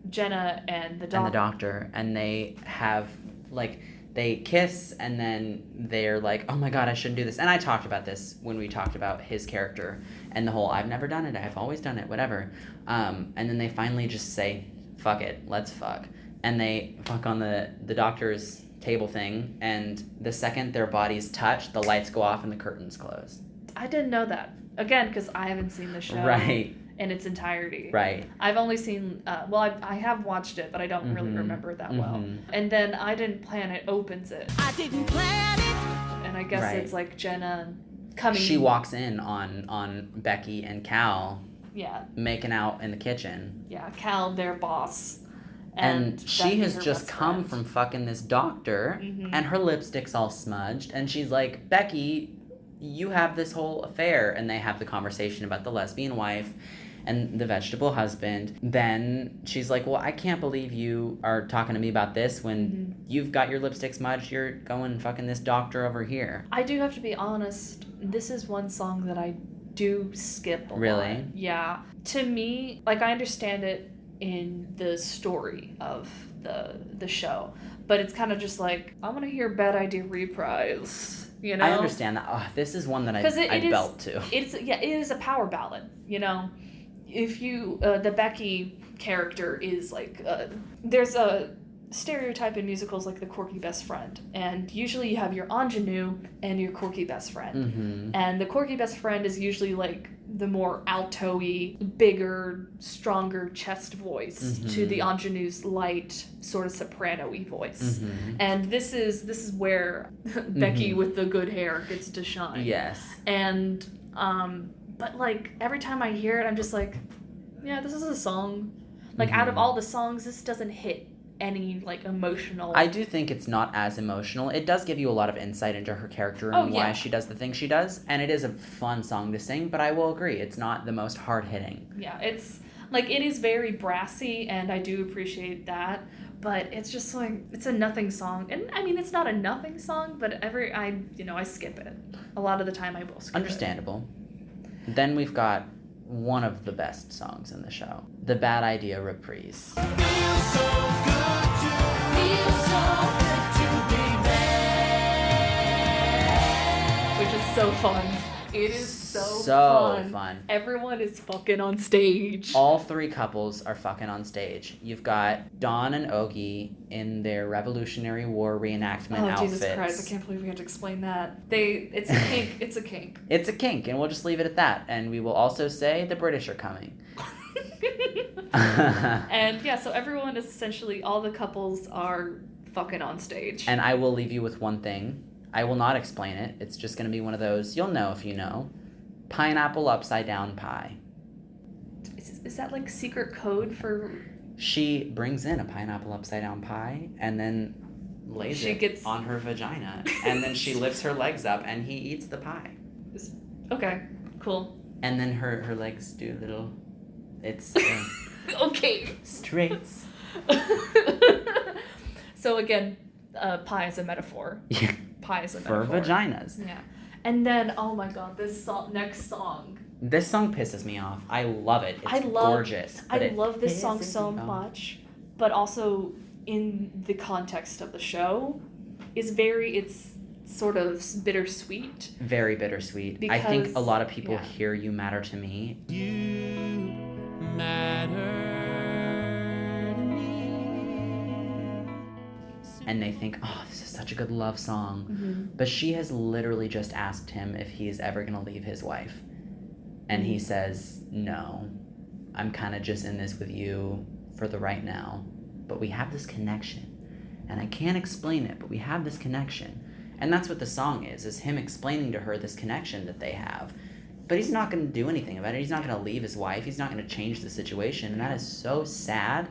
Jenna and the Doctor, and they have like they kiss, and then they're like, oh my god, I shouldn't do this. And I talked about this when we talked about his character and the whole I've never done it, I've always done it, whatever. And then they finally just say, fuck it, let's fuck. And they fuck on the doctor's table thing, and the second their bodies touch, the lights go off and the curtains close. I didn't know that. Again, because I haven't seen the show Right. in its entirety. Right. I've only seen, I have watched it, but I don't really remember it that well. And then I Didn't Plan It opens it. I didn't plan it. And I guess Right. it's like Jenna coming. She walks in on Becky and Cal Yeah, making out in the kitchen. yeah, Cal, their boss. And she Becky, has her just best come friend. from fucking this doctor, and her lipstick's all smudged, and she's like, Becky, you have this whole affair. And they have the conversation about the lesbian wife and the vegetable husband. Then she's like, well, I can't believe you are talking to me about this when you've got your lipstick smudged. You're going fucking this doctor over here. I do have to be honest, this is one song that I do skip a lot. Really? Yeah. To me, like, I understand it in the story of the show, but it's kind of just like, I want to hear Bad Idea reprise, you know? I understand that. Oh, this is one that I is- belt to. It is a power ballad, you know? If you, the Becky character is like, there's a stereotype in musicals like the quirky best friend, and usually you have your ingenue and your quirky best friend. And the quirky best friend is usually like the more alto-y, bigger, stronger chest voice to the ingenue's light, sort of soprano-y voice. And this is where Becky with the good hair gets to shine. Yes. And but like every time I hear it, I'm just like, yeah, this is a song. Like out of all the songs, this doesn't hit any like emotional. I do think it's not as emotional. It does give you a lot of insight into her character and why she does the things she does, and it is a fun song to sing, but I will agree, it's not the most hard-hitting. Yeah, it's like, it is very brassy, and I do appreciate that, but it's just like, it's a nothing song. And I mean, it's not a nothing song, but I skip it. A lot of the time I will skip Understandable. Then we've got one of the best songs in the show, the Bad Idea reprise. Feels so good to be it, which is so fun. It is So fun. Everyone is fucking on stage. All three couples are fucking on stage. You've got Dawn and Ogie in their Revolutionary War reenactment outfits. Jesus Christ, I can't believe we had to explain that. It's a kink. It's a kink. It's a kink, and we'll just leave it at that. And we will also say the British are coming. And yeah, so everyone is essentially, all the couples are fucking on stage. And I will leave you with one thing. I will not explain it. It's just going to be one of those, you'll know if you know. Pineapple upside down pie. Is that like secret code for... She brings in a pineapple upside down pie and then lays it on her vagina. And then she lifts her legs up and he eats the pie. Okay, cool. And then her legs do little... It's... Okay. straights. So again, pie is a metaphor. Yeah. Pie is a For metaphor. vaginas. Yeah. And then, oh my god, next song. This song pisses me off. I love it. It's gorgeous. But I love this song pisses so me off. much, but also in the context of the show, it's sort of bittersweet. Very bittersweet. I think a Because- lot of people yeah. hear You Matter to Me. You matter to me. And they think, oh, this is such a good love song. Mm-hmm. But she has literally just asked him if he's ever going to leave his wife. And he says, no, I'm kind of just in this with you for the right now. But we have this connection. And I can't explain it, but we have this connection. And that's what the song is him explaining to her this connection that they have. But he's not going to do anything about it. He's not going to leave his wife. He's not going to change the situation. And that is so sad,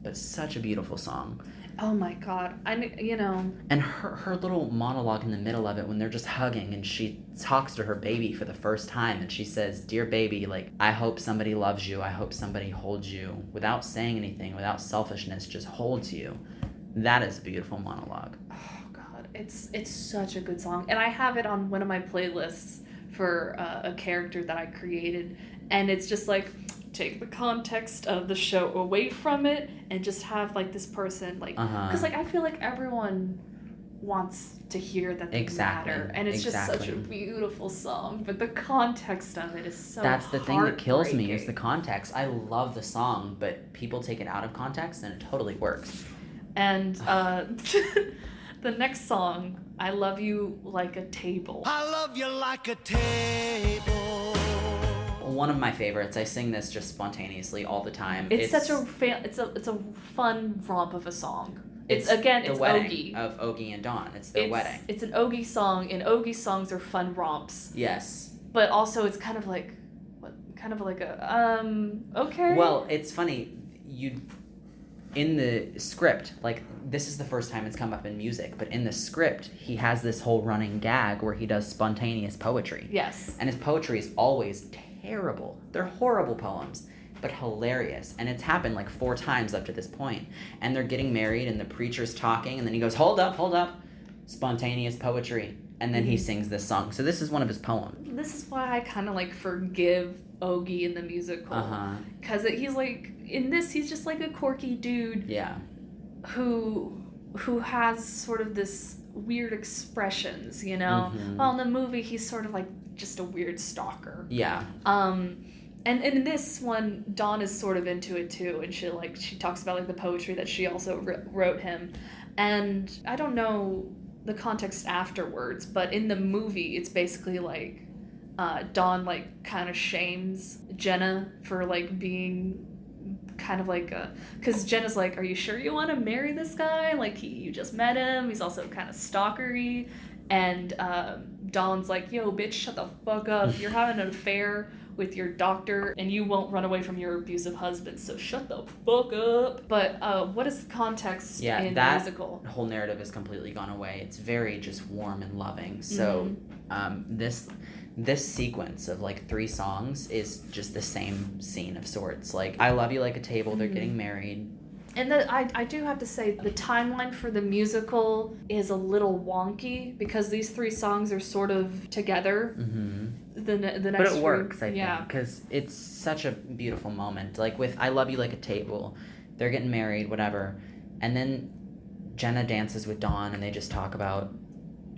but such a beautiful song. Oh my god, And her little monologue in the middle of it when they're just hugging and she talks to her baby for the first time and she says, dear baby, like, I hope somebody loves you. I hope somebody holds you. Without saying anything, without selfishness, just holds you. That is a beautiful monologue. Oh god, it's such a good song, and I have it on one of my playlists for a character that I created, and it's just like, take the context of the show away from it and just have like this person like, because like I feel like everyone wants to hear that they matter, and it's just such a beautiful song, but the context of it is so That's the thing that kills me is the heartbreaking. context. I love the song, but people take it out of context and it totally works. And The next song, I Love You Like a Table. I love you like a table. One of my favorites. I sing this just spontaneously all the time. It's such a it's a fun romp of a song. It's the it's wedding Ogie. of Ogie and Dawn. It's their wedding. It's an Ogie song, and Ogie songs are fun romps. Yes. But also, it's kind of like okay. Well, it's funny. In the script, like, this is the first time it's come up in music, but in the script, he has this whole running gag where he does spontaneous poetry. Yes. And his poetry is always terrible. They're horrible poems, but hilarious. And it's happened like 4 times up to this point. And they're getting married, and the preacher's talking, and then he goes, hold up. Spontaneous poetry. And then he sings this song. So this is one of his poems. This is why I kind of like forgive Ogie in the musical. Because he's like, in this, he's just like a quirky dude. Yeah. Who has sort of this weird expressions, you know? Well, in the movie, he's sort of like just a weird stalker. Yeah. And in this one, Dawn is sort of into it too, and she talks about like the poetry that she also wrote him. And I don't know the context afterwards, but in the movie, it's basically like Dawn like kind of shames Jenna for like being kind of like because Jenna's like, are you sure you want to marry this guy? Like, you just met him. He's also kind of stalkery. And Dawn's like, yo, bitch, shut the fuck up. You're having an affair with your doctor, and you won't run away from your abusive husband, so shut the fuck up. But what is the context in the musical? Whole narrative has completely gone away. It's very just warm and loving. So this sequence of like 3 songs is just the same scene of sorts. Like, I Love You Like a Table, they're getting married. And I do have to say, the timeline for the musical is a little wonky because these 3 songs are sort of together. The next But it works, I yeah. think, because it's such a beautiful moment. Like with I Love You Like a Table, they're getting married, whatever. And then Jenna dances with Dawn, and they just talk about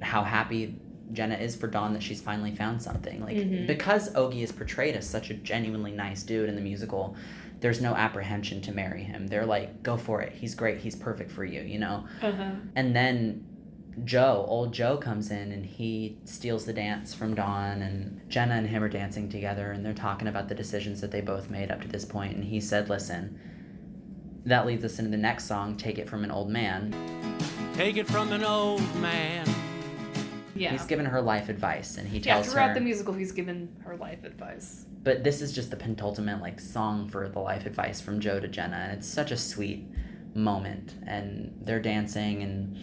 how happy Jenna is for Dawn that she's finally found something. Like, because Ogie is portrayed as such a genuinely nice dude in the musical, there's no apprehension to marry him. They're like, go for it. He's great. He's perfect for you, you know? And then old Joe comes in, and he steals the dance from Dawn, and Jenna and him are dancing together, and they're talking about the decisions that they both made up to this point. And he said, listen, that leads us into the next song, Take It From an Old Man. Take it from an old man. Yeah. He's given her life advice, and he tells throughout her... the musical, he's given her life advice. But this is just the penultimate, like, song for the life advice from Joe to Jenna, and it's such a sweet moment. And they're dancing, and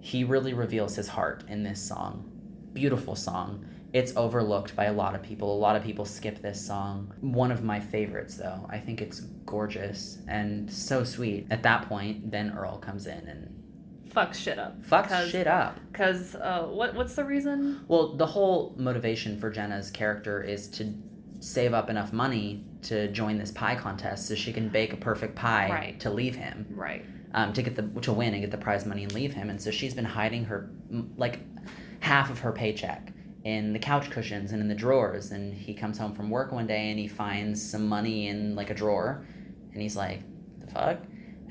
he really reveals his heart in this song. Beautiful song. It's overlooked by a lot of people. A lot of people skip this song. One of my favorites, though. I think it's gorgeous and so sweet. At that point, then Earl comes in and fucks shit up. Because what's the reason? Well, the whole motivation for Jenna's character is to save up enough money to join this pie contest so she can bake a perfect pie to leave him. Right. To win and get the prize money and leave him. And so she's been hiding her, like, half of her paycheck in the couch cushions and in the drawers. And he comes home from work one day and he finds some money in, like, a drawer. And he's like, the fuck?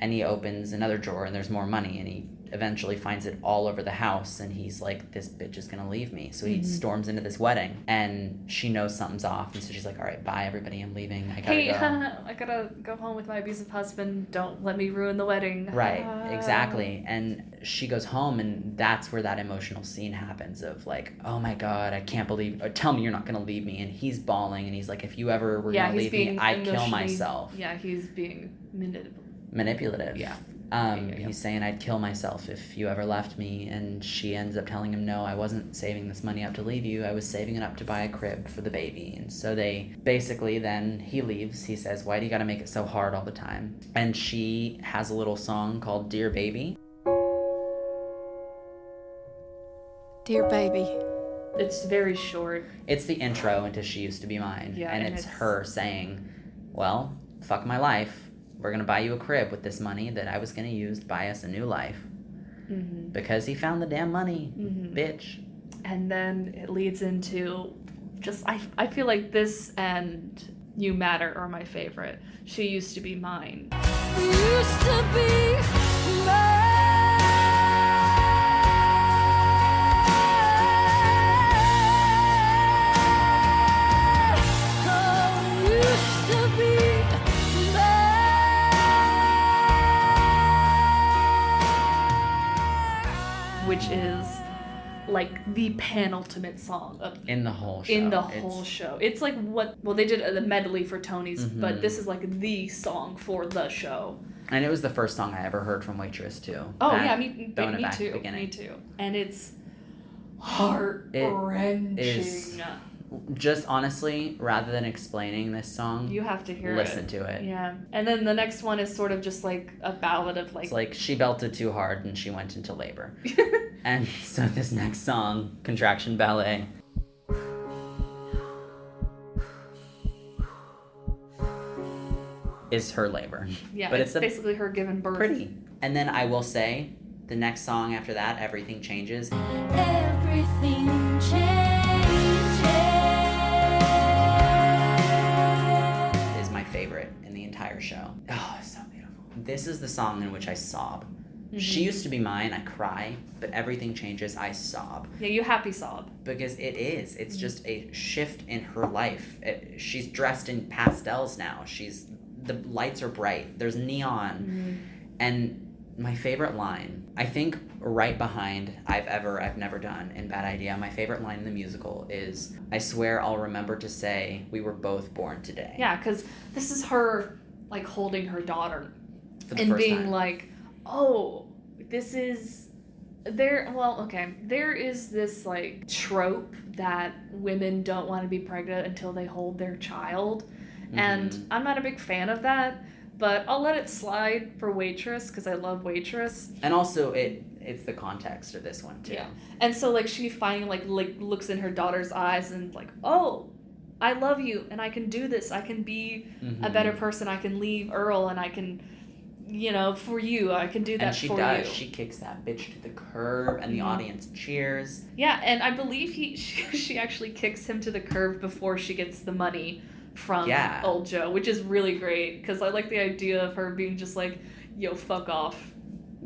And he opens another drawer and there's more money, and he eventually finds it all over the house, and he's like, this bitch is gonna leave me. So he storms into this wedding, and she knows something's off, and so she's like, all right, bye everybody, I'm leaving, I gotta go. I gotta go home with my abusive husband, don't let me ruin the wedding. Right, exactly. And she goes home, and that's where that emotional scene happens of like, oh my god, I can't believe, or tell me you're not gonna leave me. And he's bawling, and he's like, if you ever were gonna leave me, I'd kill myself. Yeah, he's being manipulative. Yeah. He's saying, I'd kill myself if you ever left me. And she ends up telling him, no, I wasn't saving this money up to leave you. I was saving it up to buy a crib for the baby. And so they basically, then he leaves. He says, why do you gotta make it so hard all the time? And she has a little song called Dear Baby. Dear baby. It's very short. It's the intro into She Used to Be Mine. Yeah, and it's her saying, well, fuck my life. We're going to buy you a crib with this money that I was going to use to buy us a new life. Because he found the damn money, bitch. And then it leads into just, I feel like this and You Matter are my favorite. She Used to Be Mine. Used to be mine. like the penultimate song of In the whole show. in the whole show. It's like they did the medley for Tony's, but this is like the song for the show. And it was the first song I ever heard from Waitress too. Oh Back- yeah, me throwing it back too. at the beginning. Me too. And it's heart-wrenching. is- Just honestly, rather than explaining this song, You have to hear listen it. to it. Yeah. And then the next one is sort of just like a ballad of like It's like she belted too hard and she went into labor. And so this next song, Contraction Ballet, is her labor. yeah, but it's basically her giving birth. pretty. And then I will say, the next song after that, Everything Changes, Everything changes. is my favorite in the entire show. Oh, it's so beautiful. This is the song in which I sob. She used to be mine, I cry, but Everything Changes, I sob. Yeah, you happy sob. Because it is. It's just a shift in her life. She's dressed in pastels now. The lights are bright. There's neon. And my favorite line, I think right behind I've Never Done in Bad Idea, my favorite line in the musical is, I swear I'll remember to say we were both born today. Yeah, because this is her like holding her daughter For the and first being time. like, oh, this is there is this like trope that women don't want to be pregnant until they hold their child. And I'm not a big fan of that, but I'll let it slide for Waitress because I love Waitress. And also it's the context of this one too. Yeah. And so like she finally like looks in her daughter's eyes and like, oh, I love you and I can do this. I can be a better person. I can leave Earl and I can, for you, I can do that And she for does. you. She kicks that bitch to the curb and the audience cheers. Yeah, and I believe she actually kicks him to the curb before she gets the money from old Joe, which is really great because I like the idea of her being just like, yo, fuck off.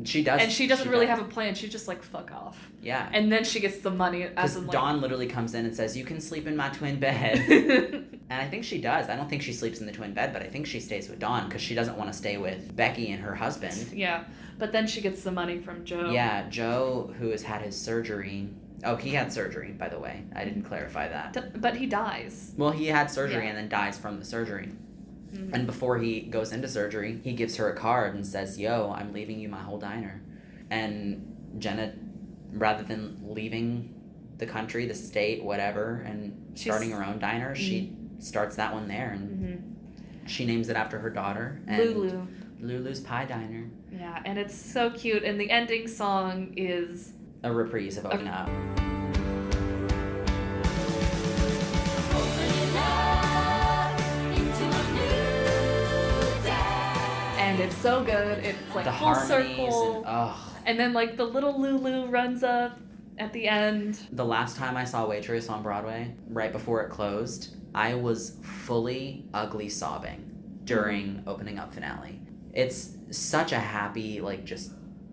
She does. And she doesn't really have a plan. She's just like, fuck off. Yeah. And then she gets the money as Because in like... Dawn literally comes in and says, you can sleep in my twin bed. And I think she does. I don't think she sleeps in the twin bed, but I think she stays with Dawn because she doesn't want to stay with Becky and her husband. Yeah. But then she gets the money from Joe. Yeah, Joe, who has had his surgery. Oh, he had surgery, by the way. I didn't clarify that. But he dies. Well, he had surgery Yeah. and then dies from the surgery. And before he goes into surgery, he gives her a card and says, yo, I'm leaving you my whole diner. And Jenna, rather than leaving the country, the state, whatever, and starting her own diner, she starts that one there. And she names it after her daughter. And Lulu. Lulu's Pie Diner. Yeah, and it's so cute. And the ending song is... A reprise of Open Up. And it's so good. It's like The full harmonies circle. and And then like the little Lulu runs up at the end. the last time I saw Waitress on Broadway, right before it closed, I was fully ugly sobbing during opening up finale. It's such a happy, like just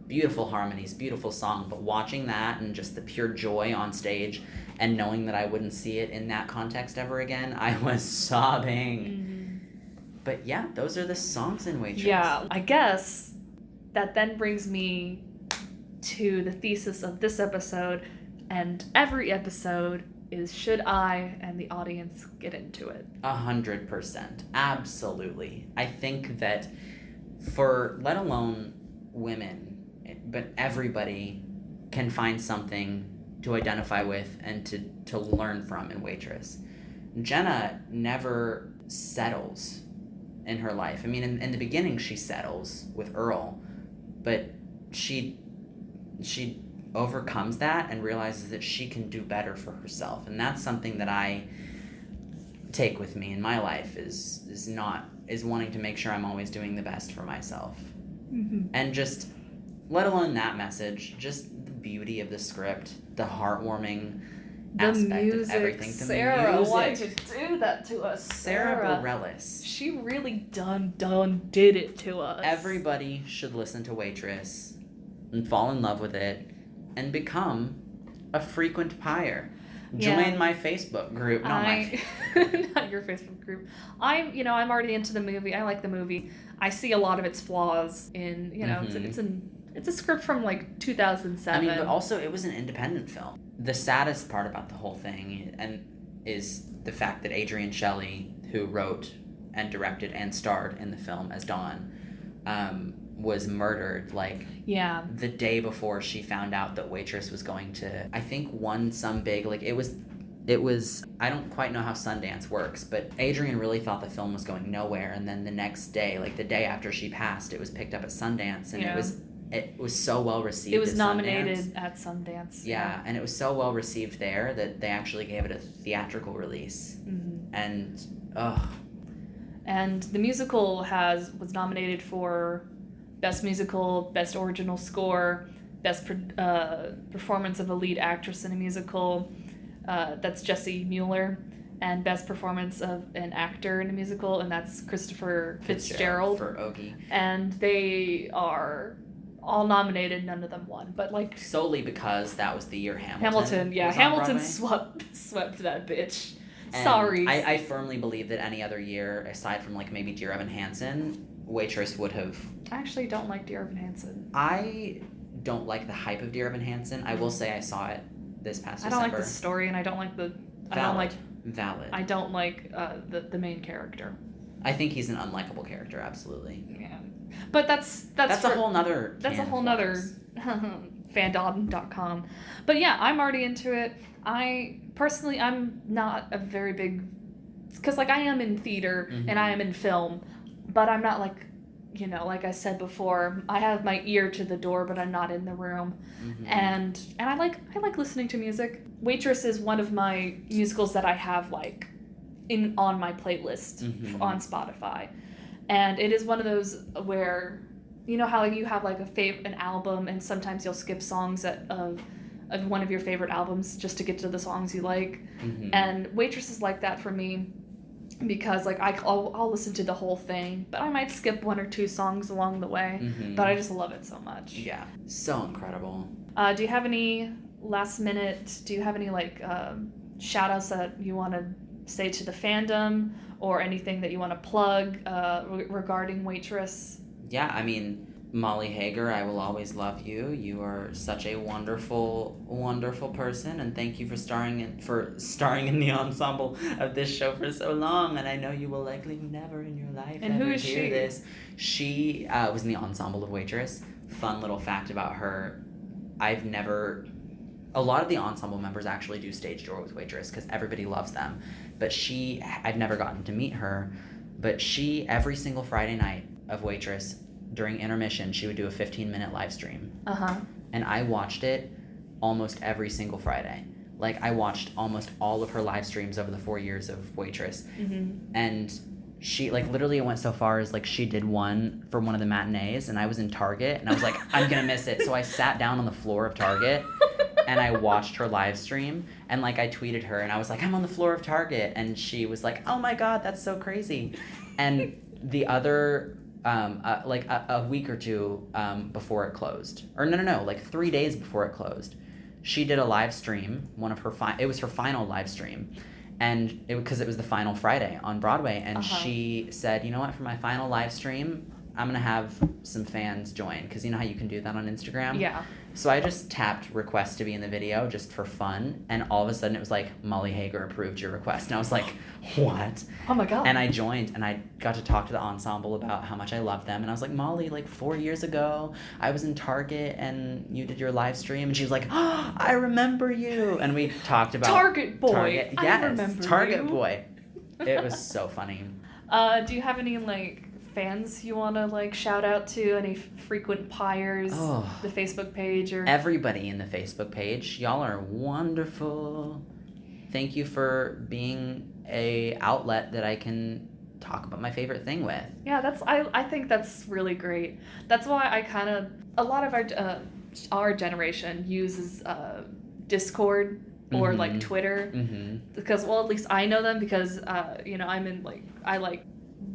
beautiful harmonies, beautiful song, but watching that and just the pure joy on stage and knowing that I wouldn't see it in that context ever again, I was sobbing. But yeah, those are the songs in Waitress. Yeah, I guess that then brings me to the thesis of this episode, and every episode is, should I and the audience get into it? 100%. Absolutely. I think that for, let alone women, but everybody can find something to identify with and to learn from in Waitress. Jenna never settles in her life. I mean, in the beginning she settles with Earl, but she overcomes that and realizes that she can do better for herself. And that's something that I take with me in my life is wanting to make sure I'm always doing the best for myself. And just, let alone that message, just the beauty of the script, the heartwarming aspect of everything. The Sarah, music. why'd you do that to us, Sarah Bareilles. She really done did it to us. Everybody should listen to Waitress and fall in love with it and become a frequent pyre. Yeah. Join my Facebook group. Not not your Facebook group. I'm already into the movie. I like the movie. I see a lot of its flaws in, it's It's a script from like 2007. I mean, but also it was an independent film. The saddest part about the whole thing is the fact that Adrian Shelley, who wrote and directed and starred in the film as Dawn, was murdered like the day before she found out that Waitress was going to, I think, won some big, like it was I don't quite know how Sundance works, but Adrian really thought the film was going nowhere, and then the next day, like the day after she passed, it was picked up at Sundance, and it was so well received. It was at nominated Sundance. at Sundance. Yeah, and it was so well received there that they actually gave it a theatrical release. And the musical was nominated for Best Musical, Best Original Score, Best Performance of a Lead Actress in a Musical. That's Jessie Mueller. And Best Performance of an Actor in a Musical, and that's Christopher Fitzgerald. For Ogie. And they are all nominated, none of them won. But like solely because that was the year Hamilton swept that bitch. And Sorry. I firmly believe that any other year, aside from like maybe Dear Evan Hansen, Waitress would have... I actually don't like Dear Evan Hansen. I don't like the hype of Dear Evan Hansen. I will say I saw it this past December. I don't like the story, and I don't like Valid. I don't like the main character. I think he's an unlikable character, absolutely. Yeah. But that's a whole nother fandom.com. But yeah, I'm already into it. I'm not a very big, because like I am in theater and I am in film, but I'm not like, like I said before, I have my ear to the door, but I'm not in the room. And I like listening to music. Waitress is one of my musicals that I have like on my playlist on Spotify. And it is one of those where, you know how like you have like an album, and sometimes you'll skip songs of one of your favorite albums just to get to the songs you like. And Waitress is like that for me, because like I'll listen to the whole thing, but I might skip one or two songs along the way. But I just love it so much. Yeah, so incredible. Do you have any last minute? Do you have any like shout outs that you want to say to the fandom, or anything that you want to plug regarding Waitress? Yeah, I mean, Molly Hager, I will always love you. You are such a wonderful, wonderful person, and thank you for starring in the ensemble of this show for so long. And I know you will likely never in your life and who is hear this. She was in the ensemble of Waitress. Fun little fact about her: a lot of the ensemble members actually do stage door with Waitress because everybody loves them. But I've never gotten to meet her, but every single Friday night of Waitress, during intermission, she would do a 15-minute live stream. And I watched it almost every single Friday. Like, I watched almost all of her live streams over the 4 years of Waitress. And she, like, literally it went so far as, like, she did one for one of the matinees, and I was in Target, and I was like, I'm gonna miss it. So I sat down on the floor of Target, and I watched her live stream, and, like, I tweeted her, and I was like, I'm on the floor of Target, and she was like, oh my God, that's so crazy. And the other... like a week or two before it closed, or no, like 3 days before it closed, she did a live stream. It was her final live stream, and because it was the final Friday on Broadway, and she said, you know what, for my final live stream, I'm gonna have some fans join, because you know how you can do that on Instagram. Yeah. So I just tapped request to be in the video just for fun, and all of a sudden it was like, Molly Hager approved your request, and I was like, what? Oh my God. And I joined, and I got to talk to the ensemble about how much I love them, and I was like, Molly, like 4 years ago, I was in Target, and you did your live stream, and she was like, oh, I remember you, and we talked about Target boy. Yes, I remember Target you. boy. It was so funny. Do you have any like fans you want to like shout out to? Any frequent pyres? The Facebook page, or everybody in the Facebook page, y'all are wonderful. Thank you for being a outlet that I can talk about my favorite thing with. Yeah, I think that's really great. That's why a lot of our generation uses Discord or like Twitter, because, well, at least I know them because I'm in I like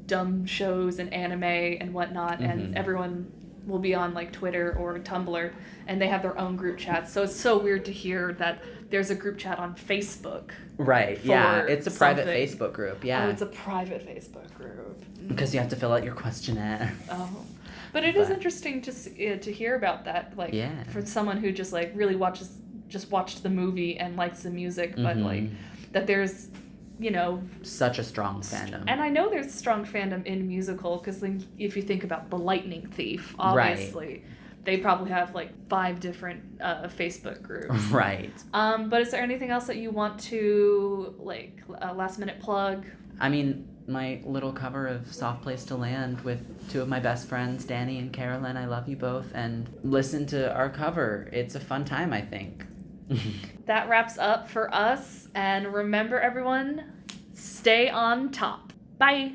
dumb shows and anime and whatnot, and everyone will be on like Twitter or Tumblr, and they have their own group chats. So it's so weird to hear that there's a group chat on Facebook. Right, yeah. For It's a private something. Facebook group, yeah. Oh, it's a private Facebook group. Because you have to fill out your questionnaire. Oh. But it is But- interesting to hear about that, like, Yeah. for someone who just, like, really watched the movie and likes the music, but, Mhm. like, that there's, you know... Such a strong fandom. And I know there's strong fandom in musical, because if you think about The Lightning Thief, obviously, they probably have, like, 5 different Facebook groups. Right. But is there anything else that you want to, like, last minute plug? I mean, my little cover of Soft Place to Land with 2 of my best friends, Danny and Carolyn. I love you both. And listen to our cover. It's a fun time, I think. That wraps up for us. And remember, everyone, stay on top. Bye.